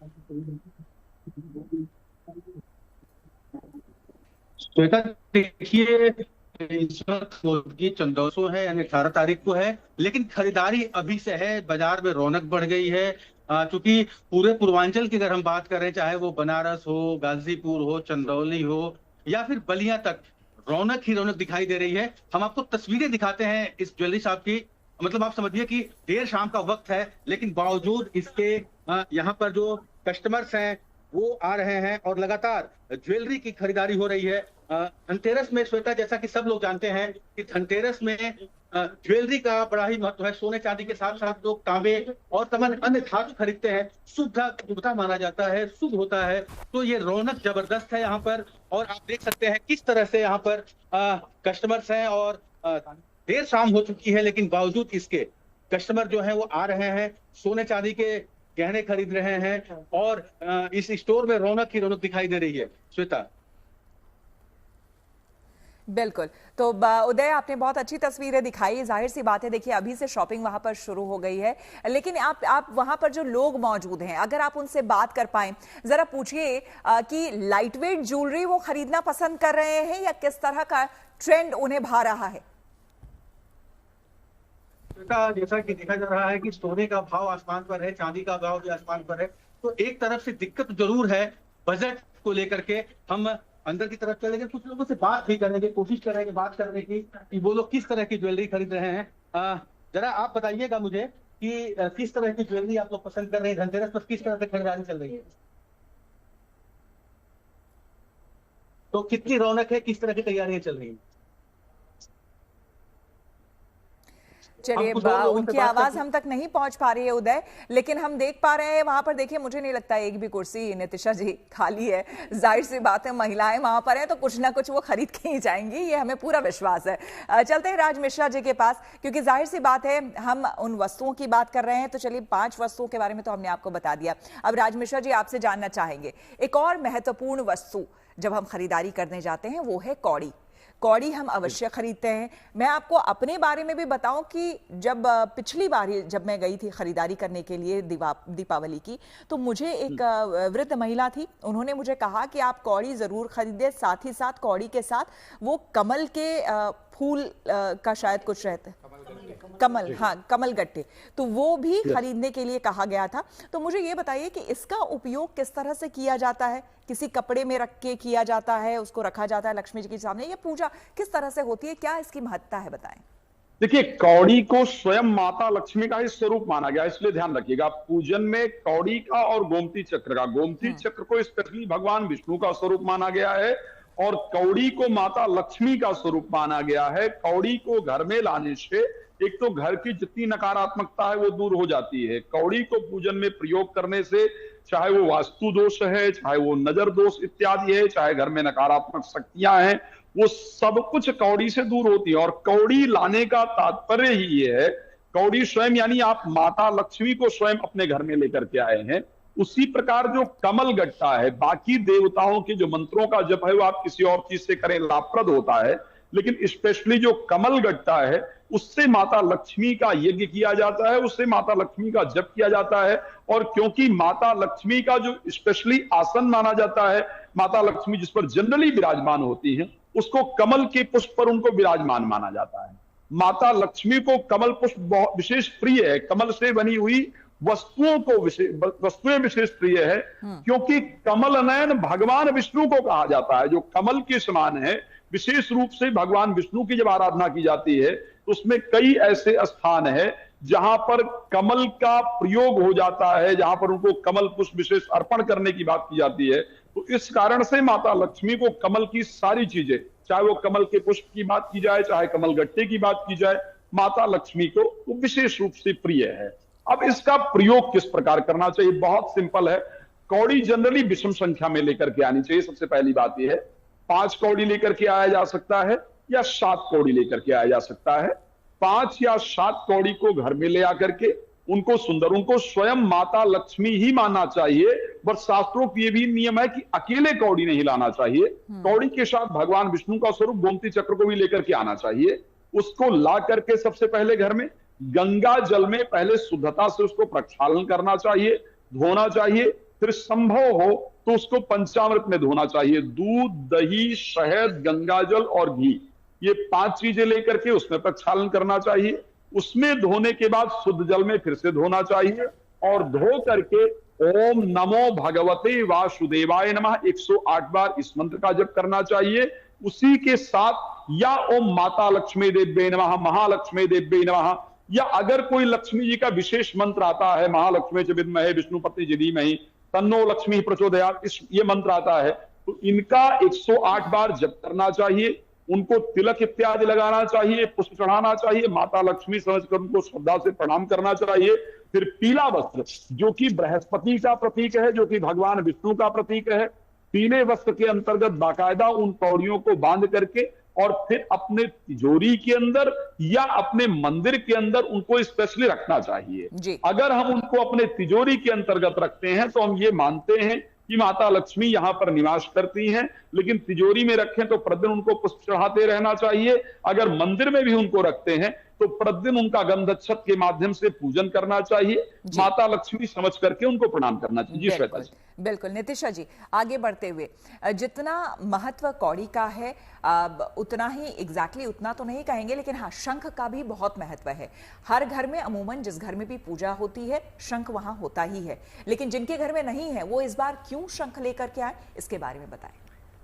श्वेता, देखिए, इस वक्त चंदौसो है, यानी 18 तारीख को है, लेकिन खरीदारी अभी से है। बाजार में रौनक बढ़ गई है, क्योंकि पूरे पूर्वांचल की अगर हम बात करें, चाहे वो बनारस हो, गाजीपुर हो, चंदौली हो या फिर बलिया तक, रौनक ही रौनक दिखाई दे रही है। हम आपको तस्वीरें दिखाते हैं इस ज्वेलरी शॉप की। मतलब आप समझिए कि देर शाम का वक्त है, लेकिन बावजूद इसके यहाँ पर जो कस्टमर्स हैं वो आ रहे हैं और लगातार ज्वेलरी की खरीदारी हो रही है। धनतेरस में, श्वेता, जैसा कि सब लोग जानते हैं कि धनतेरस में ज्वेलरी का बड़ा ही महत्व है। सोने चांदी के साथ साथ लोग तांबे और तमाम अन्य धातु खरीदते हैं। शुभता माना जाता है, शुभ होता है। तो ये रौनक जबरदस्त है यहाँ पर, और आप देख सकते हैं किस तरह से यहाँ पर कस्टमर्स हैं। और देर शाम हो चुकी है, लेकिन बावजूद इसके कस्टमर जो है वो आ रहे हैं, सोने चांदी के गहने खरीद रहे हैं, और इस स्टोर में रौनक ही रौनक दिखाई दे रही है। श्वेता, बिल्कुल। तो उदय, आपने बहुत अच्छी तस्वीरें दिखाई। जाहिर सी बात है, देखिए, अभी से शॉपिंग वहां पर शुरू हो गई है, लेकिन आप वहां पर जो लोग मौजूद हैं, अगर आप उनसे बात कर पाएं, जरा पूछिए कि लाइट वेट ज्वेलरी वो खरीदना पसंद कर रहे हैं या किस तरह का ट्रेंड उन्हें भा रहा है? जैसा कि देखा जा रहा है कि सोने का भाव आसमान पर है, चांदी का भाव भी आसमान पर है। तो एक तरफ से दिक्कत जरूर है बजट को लेकर के। हम अंदर की तरफ चलेंगे, कुछ लोगों से बात भी करने की कोशिश करेंगे, बात करने की कि वो लोग किस तरह की ज्वेलरी खरीद रहे हैं। जरा आप बताइएगा मुझे कि किस तरह की ज्वेलरी आप लोग पसंद कर रहे हैं, धनतेरस पर किस तरह से खरीदारी चल रही है, तो कितनी रौनक है, किस तरह की तैयारियां चल रही है? चलिए, उनकी आवाज हम तक नहीं पहुंच पा रही है उदय, लेकिन हम देख पा रहे हैं वहां पर, देखिए, मुझे नहीं लगता एक भी कुर्सी, नितिशा जी, खाली है। जाहिर सी बात है, महिलाएं वहां पर हैं तो कुछ ना कुछ वो खरीद के ही जाएंगी, ये हमें पूरा विश्वास है। चलते हैं राज मिश्रा जी के पास, क्योंकि जाहिर सी बात है हम उन वस्तुओं की बात कर रहे हैं। तो चलिए, 5 वस्तुओं के बारे में तो हमने आपको बता दिया। अब राज मिश्रा जी, आपसे जानना चाहेंगे, एक और महत्वपूर्ण वस्तु जब हम खरीदारी करने जाते हैं वो है कौड़ी। कौड़ी हम अवश्य खरीदते हैं। मैं आपको अपने बारे में भी बताऊं कि जब पिछली बार जब मैं गई थी खरीदारी करने के लिए दीपावली की, तो मुझे एक वृद्ध महिला थी, उन्होंने मुझे कहा कि आप कौड़ी जरूर खरीदे, साथ ही साथ कौड़ी के साथ वो कमल के फूल का शायद कुछ रहता है, कमल, हाँ, कमल गट्टे, तो वो भी खरीदने के लिए कहा गया था। तो मुझे ये बताइए कि इसका उपयोग किस तरह से किया जाता है? किसी कपड़े में रख के किया जाता है, उसको रखा जाता है लक्ष्मी जी के सामने, या पूजा किस तरह से होती है, क्या इसकी महत्ता है, बताएं। देखिए, कौड़ी को स्वयं माता लक्ष्मी का ही स्वरूप माना गया, इसलिए ध्यान रखिएगा, पूजन में कौड़ी का और गोमती चक्र का, गोमती चक्र को स्पेशली भगवान विष्णु का स्वरूप माना गया है और कौड़ी को माता लक्ष्मी का स्वरूप माना गया है। कौड़ी को घर में लाने से एक तो घर की जितनी नकारात्मकता है वो दूर हो जाती है। कौड़ी को पूजन में प्रयोग करने से, चाहे वो वास्तु दोष है, चाहे वो नजर दोष इत्यादि है, चाहे घर में नकारात्मक शक्तियां हैं, वो सब कुछ कौड़ी से दूर होती है। और कौड़ी लाने का तात्पर्य ही ये है, कौड़ी स्वयं यानी आप माता लक्ष्मी को स्वयं अपने घर में लेकर के आए हैं। उसी प्रकार जो कमल गट्टा है, बाकी देवताओं के जो मंत्रों का जप है वो आप किसी और चीज से करें लाभप्रद होता है, लेकिन स्पेशली जो कमल गट्टा है उससे माता लक्ष्मी का यज्ञ किया जाता है, उससे माता लक्ष्मी का जप किया जाता है। और क्योंकि माता लक्ष्मी का जो स्पेशली आसन माना जाता है, माता लक्ष्मी जिस पर जनरली विराजमान होती है, उसको कमल के पुष्प पर उनको विराजमान माना जाता है। माता लक्ष्मी को कमल पुष्प बहुत विशेष प्रिय है, कमल से बनी हुई वस्तुएं विशेष प्रिय है, क्योंकि कमल नयन भगवान विष्णु को कहा जाता है, जो कमल के समान है। विशेष रूप से भगवान विष्णु की जब आराधना की जाती है तो उसमें कई ऐसे स्थान है जहां पर कमल का प्रयोग हो जाता है, जहां पर उनको कमल पुष्प विशेष अर्पण करने की बात की जाती है। तो इस कारण से माता लक्ष्मी को कमल की सारी चीजें, चाहे वो कमल के पुष्प की बात की जाए, चाहे कमल गट्टे की बात की जाए, माता लक्ष्मी को वो विशेष रूप से प्रिय है। अब इसका प्रयोग किस प्रकार करना चाहिए, बहुत सिंपल है। कौड़ी जनरली विषम संख्या में लेकर के आनी चाहिए। सबसे पहली बात यह है, 5 कौड़ी लेकर के आया जा सकता है या 7 कौड़ी लेकर के आया जा सकता है। 5 या 7 कौड़ी को घर में ले आकर के उनको सुंदर, उनको स्वयं माता लक्ष्मी ही मानना चाहिए। पर शास्त्रों की ये भी नियम है कि अकेले कौड़ी नहीं लाना चाहिए, कौड़ी के साथ भगवान विष्णु का स्वरूप गोमती चक्र को भी लेकर के आना चाहिए। उसको ला करके सबसे पहले घर में गंगा जल में पहले शुद्धता से उसको प्रक्षालन करना चाहिए, धोना चाहिए। फिर संभव हो तो उसको पंचामृत में धोना चाहिए। दूध, दही, शहद, गंगा जल और घी, ये 5 चीजें लेकर के उसमें प्रक्षालन करना चाहिए। उसमें धोने के बाद शुद्ध जल में फिर से धोना चाहिए और धो करके ओम नमो भगवते वासुदेवाय नमः 108 बार इस मंत्र का जप करना चाहिए। उसी के साथ या ओम माता लक्ष्मी देव्ये नमः, महालक्ष्मी देव्ये नमः, या अगर कोई लक्ष्मी जी का विशेष मंत्र आता है, महालक्ष्मी च विद्महे विष्णुपत्नी च धीमहि तन्नो लक्ष्मी प्रचोदयात्, ये मंत्र आता है, तो इनका 108 बार जप करना चाहिए। उनको तिलक इत्यादि लगाना चाहिए, पुष्प चढ़ाना चाहिए, माता लक्ष्मी समझकर उनको श्रद्धा से प्रणाम करना चाहिए। फिर पीला वस्त्र जो कि बृहस्पति का प्रतीक है, जो कि भगवान विष्णु का प्रतीक है, पीले वस्त्र के अंतर्गत बाकायदा उन कौड़ियों को बांध करके और फिर अपने तिजोरी के अंदर या अपने मंदिर के अंदर उनको स्पेशली रखना चाहिए। अगर हम उनको अपने तिजोरी के अंतर्गत रखते हैं तो हम ये मानते हैं कि माता लक्ष्मी यहां पर निवास करती हैं, लेकिन तिजोरी में रखें तो प्रतिदिन उनको पुष्प चढ़ाते रहना चाहिए। अगर मंदिर में भी उनको रखते हैं तो प्रतिदिन उनका गंधक्षत के माध्यम से पूजन करना चाहिए, माता लक्ष्मी समझ करके उनको प्रणाम करना चाहिए। जी श्वेता जी। बिल्कुल नितिशा जी, आगे बढ़ते हुए, जितना महत्व कौड़ी का है उतना ही एग्जैक्टली उतना तो नहीं कहेंगे, लेकिन हाँ, शंख का भी बहुत महत्व है। हर घर में अमूमन जिस घर में भी पूजा होती है शंख वहां होता ही है, लेकिन जिनके घर में नहीं है वो इस बार क्यों शंख लेकर के आए, इसके बारे में बताएं।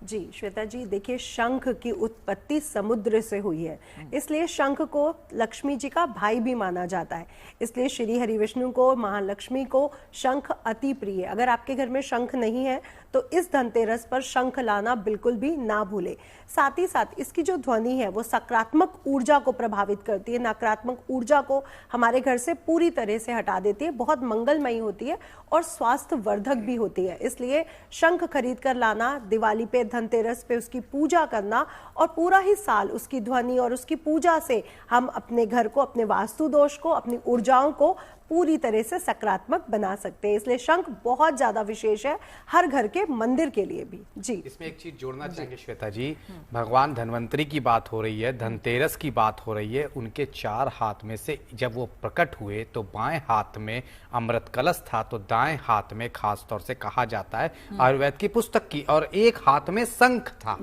जी श्वेता जी, देखिए शंख की उत्पत्ति समुद्र से हुई है, इसलिए शंख को लक्ष्मी जी का भाई भी माना जाता है। इसलिए श्री हरि विष्णु को, महालक्ष्मी को शंख अति प्रिय है। अगर आपके घर में शंख नहीं है तो इस धनतेरस पर शंख लाना बिल्कुल भी ना भूले। साथ ही साथ इसकी जो ध्वनि है वो सकारात्मक ऊर्जा को प्रभावित करती है, नकारात्मक ऊर्जा को हमारे घर से पूरी तरह से हटा देती है, बहुत मंगलमयी होती है और स्वास्थ्य वर्धक भी होती है। इसलिए शंख खरीद कर लाना, दिवाली पे, धनतेरस पे उसकी पूजा करना और पूरा ही साल उसकी ध्वनि और उसकी पूजा से हम अपने घर को, अपने वास्तु दोष को, अपनी ऊर्जाओं को पूरी तरह से सकारात्मक बना सकते हैं। इसलिए शंख बहुत ज्यादा विशेष है हर घर के मंदिर के लिए भी। जी, इसमें एक चीज जोड़ना चाहेंगे श्वेता जी, भगवान धन्वंतरी की बात हो रही है, धनतेरस की बात हो रही है। उनके 4 हाथ में से जब वो प्रकट हुए तो बाएं हाथ में अमृत कलश था, तो दाएं हाथ में खास तौर से कहा जाता है आयुर्वेद की पुस्तक की, और एक हाथ में शंख था।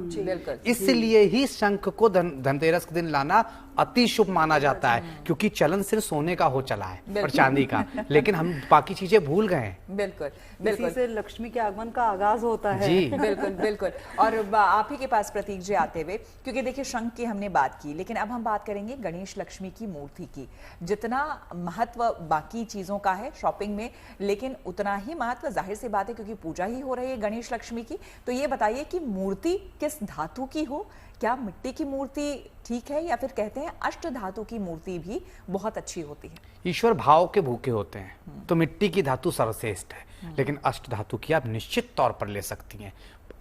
इसलिए ही शंख को धनतेरस के दिन लाना अति शुभ माना जाता है, क्योंकि चलन सिर्फ सोने का हो चला है और चांदी का, लेकिन हम बाकी चीजें भूल गए हैं। बिल्कुल इसी से लक्ष्मी के आगमन का आगाज होता है। जी बिल्कुल बिल्कुल। और आप ही के पास प्रतीक जी आते हुए, क्योंकि देखिए शंख की हमने बात की, लेकिन अब हम बात करेंगे गणेश लक्ष्मी की मूर्ति की। जितना महत्व बाकी चीजों का है शॉपिंग में, लेकिन उतना ही महत्व जाहिर सी बात है क्योंकि पूजा ही हो रही है गणेश लक्ष्मी की। तो ये बताइए कि मूर्ति किस धातु की हो, क्या मिट्टी की मूर्ति ठीक है, या फिर कहते हैं अष्ट धातु की मूर्ति भी बहुत अच्छी होती है? ईश्वर भाव के भूखे होते हैं तो मिट्टी की धातु सर्वश्रेष्ठ है, लेकिन अष्ट धातु की आप निश्चित तौर पर ले सकती हैं।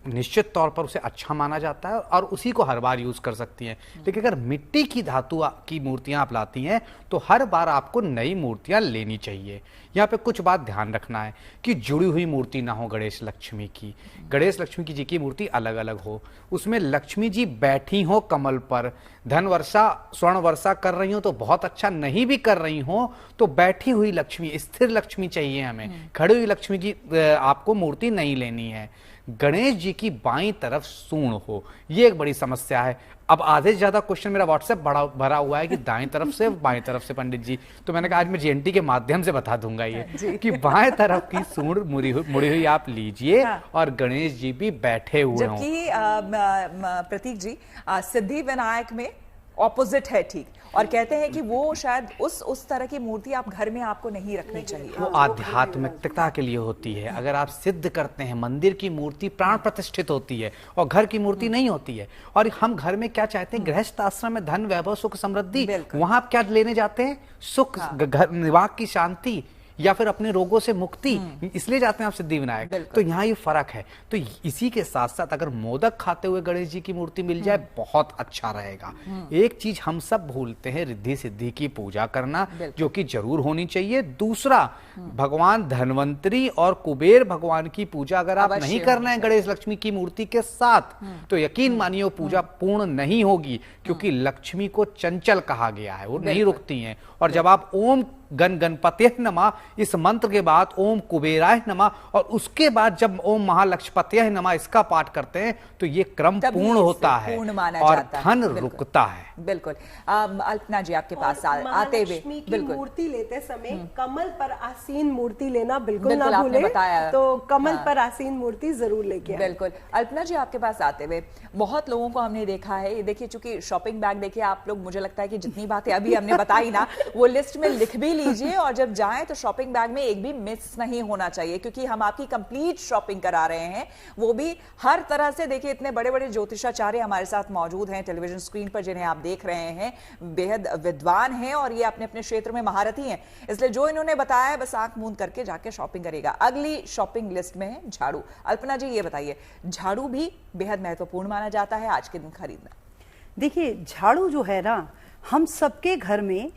निश्चित तौर पर उसे अच्छा माना जाता है और उसी को हर बार यूज कर सकती हैं। लेकिन अगर मिट्टी की धातु की मूर्तियां आप लाती हैं तो हर बार आपको नई मूर्तियां लेनी चाहिए। यहाँ पे कुछ बात ध्यान रखना है कि जुड़ी हुई मूर्ति ना हो गणेश लक्ष्मी की। गणेश लक्ष्मी की जी की मूर्ति अलग अलग हो, उसमें लक्ष्मी जी बैठी हो कमल पर, धन वर्षा स्वर्ण वर्षा कर रही हो तो बहुत अच्छा, नहीं भी कर रही हो तो बैठी हुई लक्ष्मी, स्थिर लक्ष्मी चाहिए हमें। खड़ी हुई लक्ष्मी की आपको मूर्ति नहीं लेनी है। गणेश जी की बाईं तरफ सूंड हो, ये एक बड़ी समस्या है। अब आधे से ज्यादा क्वेश्चन मेरा व्हाट्सएप भरा हुआ है कि दाएं तरफ से बाएं तरफ से पंडित जी, तो मैंने कहा आज मैं जीएनटी के माध्यम से बता दूंगा ये कि बाएं तरफ की सूंड मुड़ी हुई आप लीजिए और गणेश जी भी बैठे हुए हों। जबकि प्रतीक जी सिद्धि विनायक में ऑपोजिट है, ठीक, और कहते हैं कि वो शायद उस तरह की मूर्ति आप घर में आपको नहीं रखनी चाहिए। वो आध्यात्मिकता के लिए होती है। अगर आप सिद्ध करते हैं, मंदिर की मूर्ति प्राण प्रतिष्ठित होती है और घर की मूर्ति नहीं होती है। और हम घर में क्या चाहते हैं, गृहस्थ आश्रम में धन वैभव सुख समृद्धि, वहां आप क्या लेने जाते हैं, सुख, घर निवास की शांति या फिर अपने रोगों से मुक्ति, इसलिए जाते हैं आप सिद्धि विनायक। तो यहाँ ये फर्क है। तो इसी के साथ साथ अगर मोदक खाते हुए गणेश जी की मूर्ति मिल जाए बहुत अच्छा रहेगा। एक चीज हम सब भूलते हैं, रिद्धि सिद्धि की पूजा करना, जो कि जरूर होनी चाहिए। दूसरा, भगवान धन्वंतरी और कुबेर भगवान की पूजा अगर आप नहीं कर रहे हैं गणेश लक्ष्मी की मूर्ति के साथ, तो यकीन मानिए वो पूजा पूर्ण नहीं होगी, क्योंकि लक्ष्मी को चंचल कहा गया है, वो नहीं रुकती हैं। और जब आप ओम गणपतये नमः इस मंत्र के बाद ओम कुबेराय नमः और उसके बाद जब ओम महालक्ष्मीपतये नमः इसका पाठ करते हैं तो ये क्रम पूर्ण होता है और धन रुकता है। बिल्कुल। अल्पना जी आपके पास आते हुए बिल्कुल मूर्ति लेते समय कमल पर आसीन मूर्ति लेना बिल्कुल ना भूलें, तो कमल पर आसीन मूर्ति जरूर लेके आएं। बिल्कुल। अल्पना जी आपके पास आते हुए बहुत लोगों को हमने देखा है, ये देखिए चूंकि शॉपिंग बैग देखिए आप लोग, मुझे लगता है कि जितनी बातें अभी हमने बताई ना वो लिस्ट में लिख भी लीजिए और जब जाएं तो शॉपिंग बैग में एक भी मिस नहीं होना चाहिए, क्योंकि हम आपकी कंप्लीट शॉपिंग करा रहे हैं, वो भी हर तरह से। देखिए इतने बड़े बड़े ज्योतिषाचार्य हमारे साथ मौजूद हैं टेलीविजन स्क्रीन पर, जिन्हें आप देख रहे हैं, बेहद विद्वान हैं और ये अपने अपने क्षेत्र में महारथी हैं। इसलिए जो इन्होंने बताया है बस आंख मूंद करके जाके शॉपिंग करेगा। अगली शॉपिंग लिस्ट में है झाड़ू। अल्पना जी ये बताइए, झाड़ू भी बेहद महत्वपूर्ण माना जाता है आज के दिन खरीदना। देखिए झाड़ू जो है ना, हम सबके घर में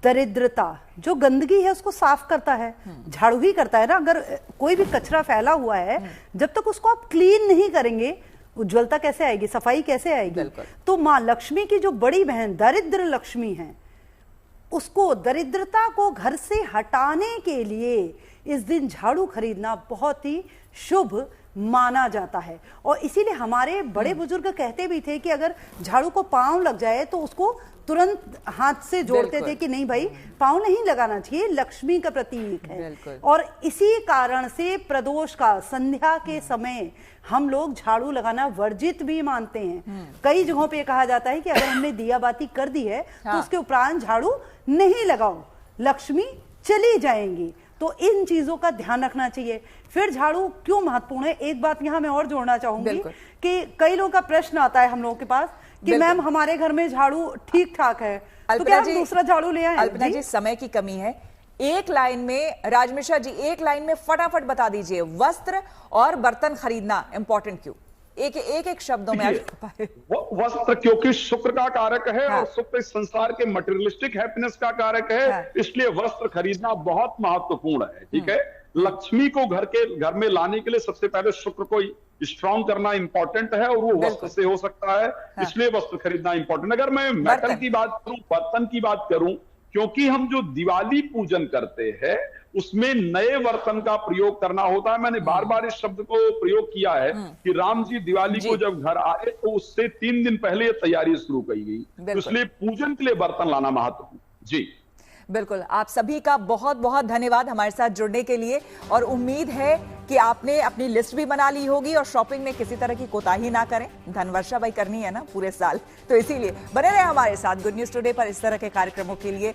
दरिद्रता, जो गंदगी है उसको साफ करता है, झाड़ू ही करता है ना। अगर कोई भी कचरा फैला हुआ है, जब तक उसको आप क्लीन नहीं करेंगे उज्ज्वलता कैसे आएगी, सफाई कैसे आएगी। तो माँ लक्ष्मी की जो बड़ी बहन दरिद्र लक्ष्मी है, उसको दरिद्रता को घर से हटाने के लिए इस दिन झाड़ू खरीदना बहुत ही शुभ माना जाता है। और इसीलिए हमारे बड़े बुजुर्ग कहते भी थे कि अगर झाड़ू को पांव लग जाए तो उसको तुरंत हाथ से जोड़ते थे कि नहीं भाई पांव नहीं लगाना चाहिए, लक्ष्मी का प्रतीक है। और इसी कारण से प्रदोष का संध्या के समय हम लोग झाड़ू लगाना वर्जित भी मानते हैं। कई जगहों पे कहा जाता है कि अगर हमने दिया बाती कर दी है तो उसके उपरांत झाड़ू नहीं लगाओ, लक्ष्मी चली जाएंगी। तो इन चीजों का ध्यान रखना चाहिए। फिर झाड़ू क्यों महत्वपूर्ण है, एक बात यहां मैं और जोड़ना चाहूंगी कि कई लोगों का प्रश्न आता है हम लोगों के पास कि मैम हमारे घर में झाड़ू ठीक ठाक है, तो क्या हम दूसरा झाड़ू ले आए? अल्पना जी समय की कमी है, एक लाइन में राजमिश्रा जी एक लाइन में फटाफट बता दीजिए, वस्त्र और बर्तन खरीदना इंपॉर्टेंट क्यों? एक शब्दों में वस्त्र क्योंकि शुक्र का कारक है और शुक्र इस संसार के मटेरियलिस्टिक हैप्पीनेस का कारक है, इसलिए वस्त्र खरीदना बहुत महत्वपूर्ण है। ठीक है, लक्ष्मी को घर में लाने के लिए सबसे पहले शुक्र को स्ट्रॉन्ग करना इंपॉर्टेंट है और वो वस्त्र से हो सकता है, इसलिए वस्त्र खरीदना इंपॉर्टेंट। अगर मैं मेटल की बात करूं, बर्तन की बात करूं, क्योंकि हम जो दिवाली पूजन करते हैं उसमें नए बर्तन का प्रयोग करना होता है। मैंने बार बार इस शब्द को प्रयोग किया है कि राम जी दिवाली को जब घर आए तो उससे 3 दिन पहले ये तैयारी शुरू की गई, तो इसलिए पूजन के लिए बर्तन लाना महत्वपूर्ण। जी बिल्कुल, आप सभी का बहुत बहुत धन्यवाद हमारे साथ जुड़ने के लिए, और उम्मीद है कि आपने अपनी लिस्ट भी बना ली होगी और शॉपिंग में किसी तरह की कोताही ना करें। धनवर्षा भाई करनी है ना पूरे साल, तो इसीलिए बने रहे हमारे साथ गुड न्यूज टुडे पर इस तरह के कार्यक्रमों के लिए।